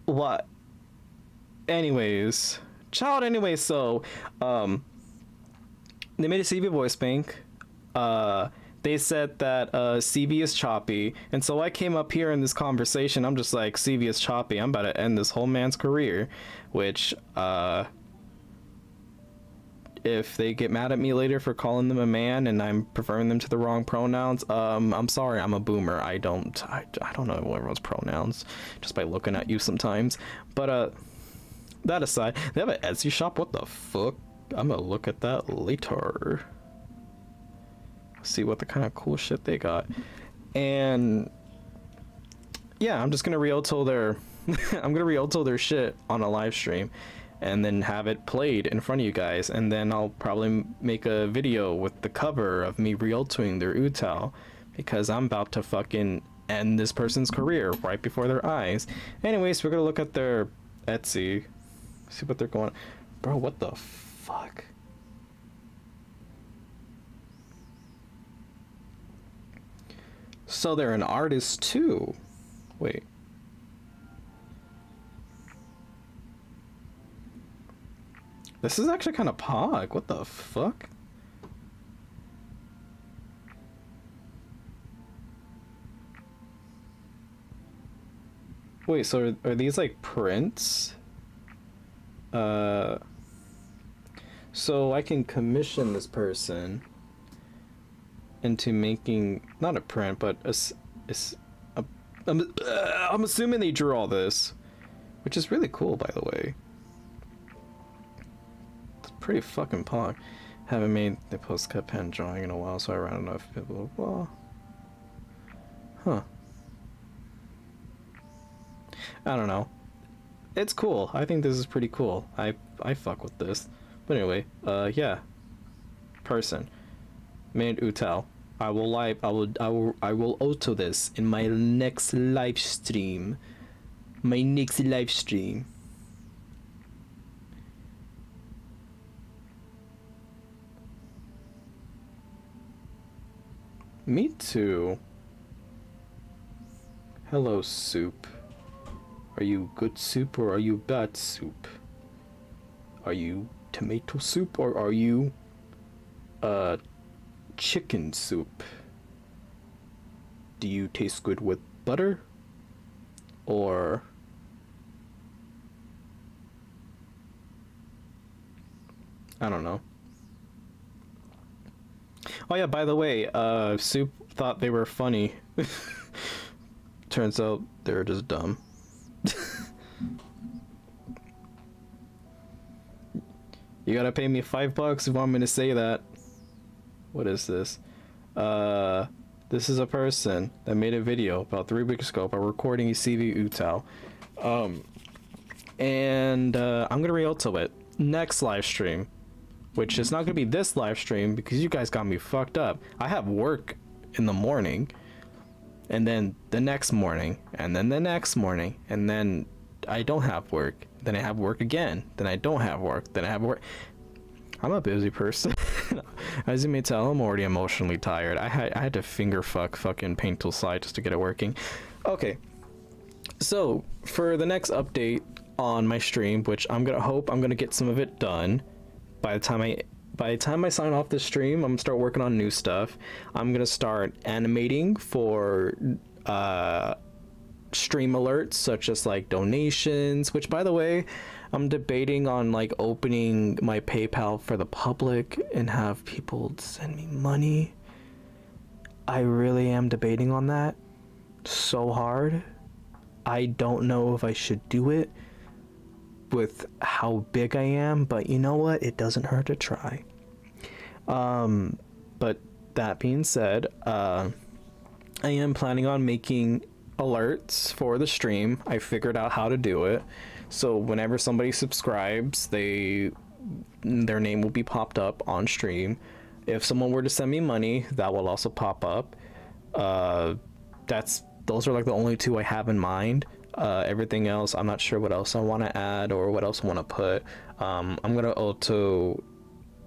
What? Anyways, so they made a CV voice bank. They said that CV is choppy, and so I came up here in this conversation. I'm just like, CV is choppy. I'm about to end this whole man's career, which if they get mad at me later for calling them a man and I'm preferring them to the wrong pronouns, I'm sorry, I'm a boomer. I don't know everyone's pronouns just by looking at you sometimes. But that aside, they have an Etsy shop. What the fuck? I'm gonna look at that later. See what the kind of cool shit they got. And yeah, I'm just gonna Rialto their I'm gonna Rialto their shit on a live stream and then have it played in front of you guys, and then I'll probably make a video with the cover of me Rialtoing their UTAU, because I'm about to fucking end this person's career right before their eyes. Anyways, we're gonna look at their Etsy, see what they're going. Bro, what the fuck? So they're an artist too. Wait. This is actually kind of pog. What the fuck? Wait, so are these like prints? So I can commission this person into making not a print, but I'm assuming they drew all this, which is really cool, by the way. It's pretty fucking pog. Haven't made the postcut pen drawing in a while, so I ran enough people. Well, huh. I don't know. It's cool. I think this is pretty cool. I fuck with this. But anyway, yeah. Person. Made UTAU. I will auto this in my next live stream. My next live stream. Me too. Hello, soup. Are you good soup or are you bad soup? Are you tomato soup or are you chicken soup? Do you taste good with butter? Or I don't know. Oh yeah, by the way, Soup thought they were funny. Turns out they're just dumb. You gotta pay me $5 if you want me to say that. What is this? This is a person that made a video about 3 weeks ago about recording a CV UTAU. And I'm gonna Rialto it next live stream, which is not gonna be this live stream because you guys got me fucked up. I have work in the morning, and then the next morning, and then the next morning, and then I don't have work. Then I have work again. Then I don't have work. Then I have work. I'm a busy person. As you may tell, I'm already emotionally tired. I had to finger fucking Paint Tool Slide just to get it working. Okay. So for the next update on my stream, which I'm gonna get some of it done by the time I sign off this stream. I'm gonna start working on new stuff. I'm gonna start animating for stream alerts, such as like donations, which by the way, I'm debating on like opening my PayPal for the public and have people send me money. I really am debating on that so hard. I don't know if I should do it with how big I am, but you know what? It doesn't hurt to try. But that being said, I am planning on making alerts for the stream. I figured out how to do it. So whenever somebody subscribes, their name will be popped up on stream. If someone were to send me money, that will also pop up. Those are like the only two I have in mind. Everything else, I'm not sure what else I want to add or what else I want to put. I'm gonna auto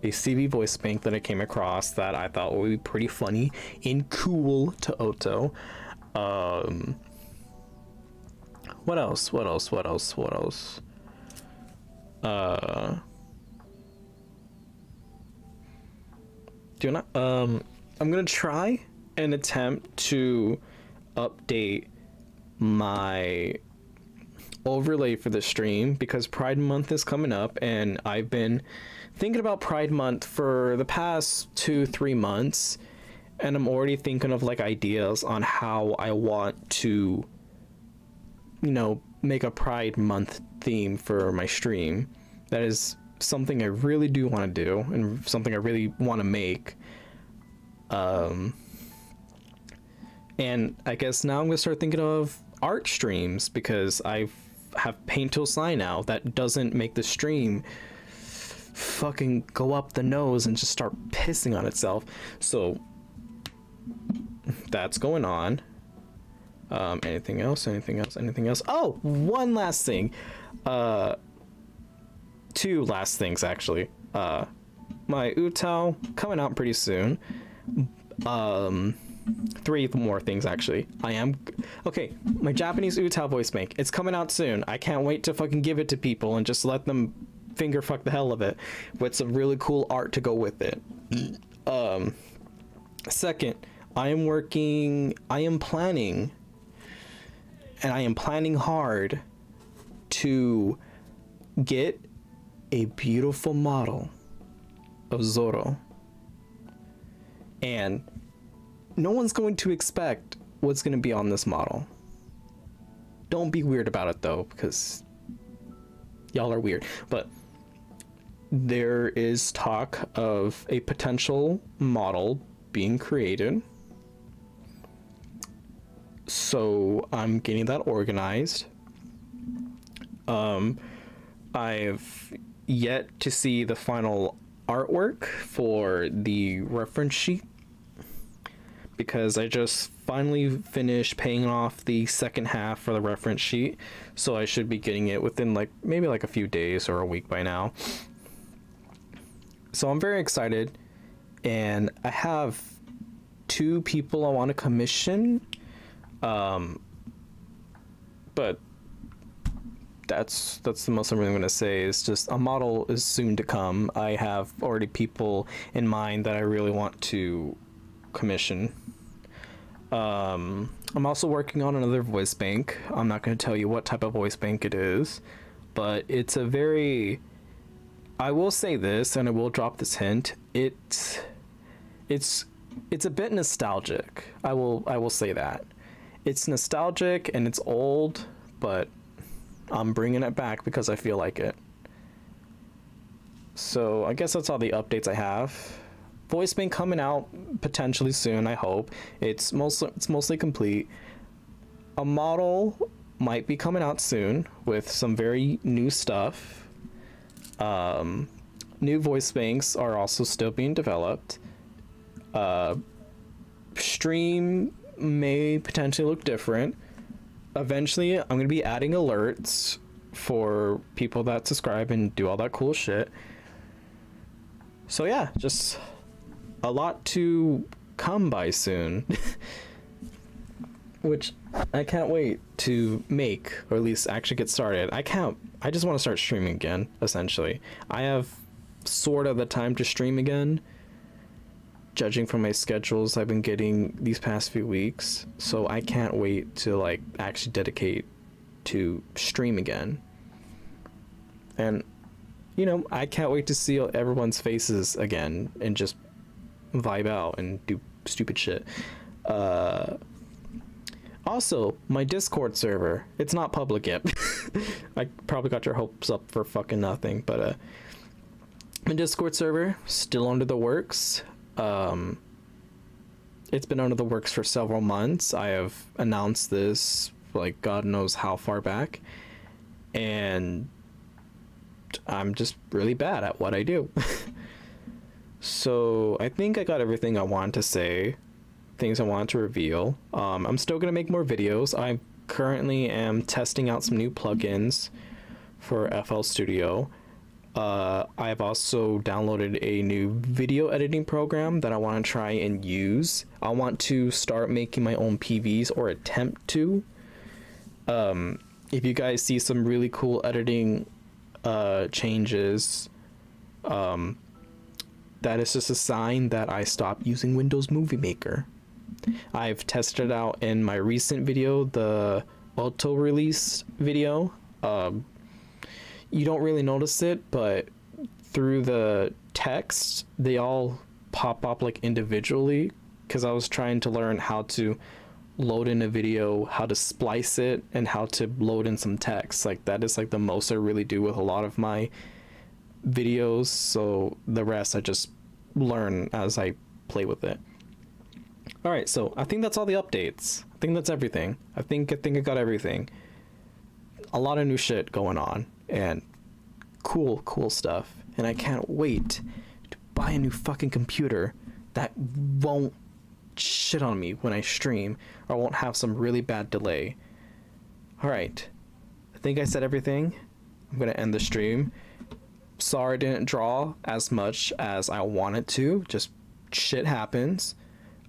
a CV voice bank that I came across that I thought would be pretty funny and cool to auto. What else? Do you not? I'm gonna try and attempt to update my overlay for the stream because Pride Month is coming up and I've been thinking about Pride Month for the past 2-3 months, and I'm already thinking of like ideas on how I want to, make a Pride Month theme for my stream. That is something I really do want to do, and something I really want to make. And I guess now I'm gonna start thinking of art streams, because I have Paint Tool Sign now that doesn't make the stream fucking go up the nose and just start pissing on itself. So that's going on. Anything else? Oh, one last thing. Two last things, actually. My UTAU coming out pretty soon. 3 more things, actually. Okay, my Japanese UTAU voice bank. It's coming out soon. I can't wait to fucking give it to people and just let them finger fuck the hell of it with some really cool art to go with it. Second, I am planning hard to get a beautiful model of Zoro. And no one's going to expect what's going to be on this model. Don't be weird about it though, because y'all are weird. But there is talk of a potential model being created. So I'm getting that organized. I've yet to see the final artwork for the reference sheet, because I just finally finished paying off the second half for the reference sheet, so I should be getting it within maybe a few days or a week by now. So I'm very excited, and I have 2 people I want to commission, but that's the most I'm really going to say. Is just a model is soon to come. I have already people in mind that I really want to commission. I'm also working on another voice bank. I'm not going to tell you what type of voice bank it is, but it's a very, I will say this, and I will drop this hint. It's a bit nostalgic. I will say that. It's nostalgic and it's old, but I'm bringing it back because I feel like it. So I guess that's all the updates I have. Voice bank coming out potentially soon, I hope. It's mostly complete. A model might be coming out soon with some very new stuff. New voice banks are also still being developed. Stream may potentially look different. Eventually, I'm going to be adding alerts for people that subscribe and do all that cool shit. So yeah, just a lot to come by soon. Which I can't wait to make, or at least actually get started. I just want to start streaming again, essentially. I have sort of the time to stream again, judging from my schedules I've been getting these past few weeks. So I can't wait to actually dedicate to stream again. And I can't wait to see everyone's faces again and just vibe out and do stupid shit. Also, my Discord server, it's not public yet. I probably got your hopes up for fucking nothing, but my Discord server still under the works. It's been under the works for several months. I have announced this God knows how far back, and I'm just really bad at what I do. So I think I got everything I wanted to say, things I wanted to reveal. I'm still gonna make more videos. I currently am testing out some new plugins for FL Studio. I've also downloaded a new video editing program that I want to try and use. I want to start making my own PVs, or attempt to. If you guys see some really cool editing changes, that is just a sign that I stopped using Windows Movie Maker. I've tested it out in my recent video, the auto release video. You don't really notice it, but through the text, they all pop up like individually, because I was trying to learn how to load in a video, how to splice it, and how to load in some text. Like that is like the most I really do with a lot of my videos, so the rest I just learn as I play with it. All right, so I think that's all the updates. I think that's everything. I think I got everything. A lot of new shit going on and cool stuff, and I can't wait to buy a new fucking computer that won't shit on me when I stream, or won't have some really bad delay. All right, I think I said everything. I'm gonna end the stream. Sorry I didn't draw as much as I wanted to, just shit happens.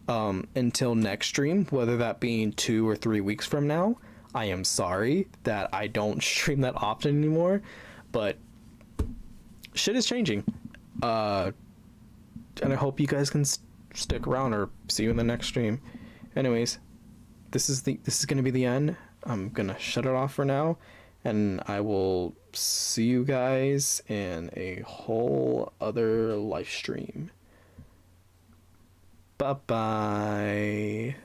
Until next stream, whether that being 2 or 3 weeks from now, I am sorry that I don't stream that often anymore, but shit is changing. And I hope you guys can stick around, or see you in the next stream. Anyways, this is gonna be the end. I'm gonna shut it off for now, and I will see you guys in a whole other live stream. Bye bye.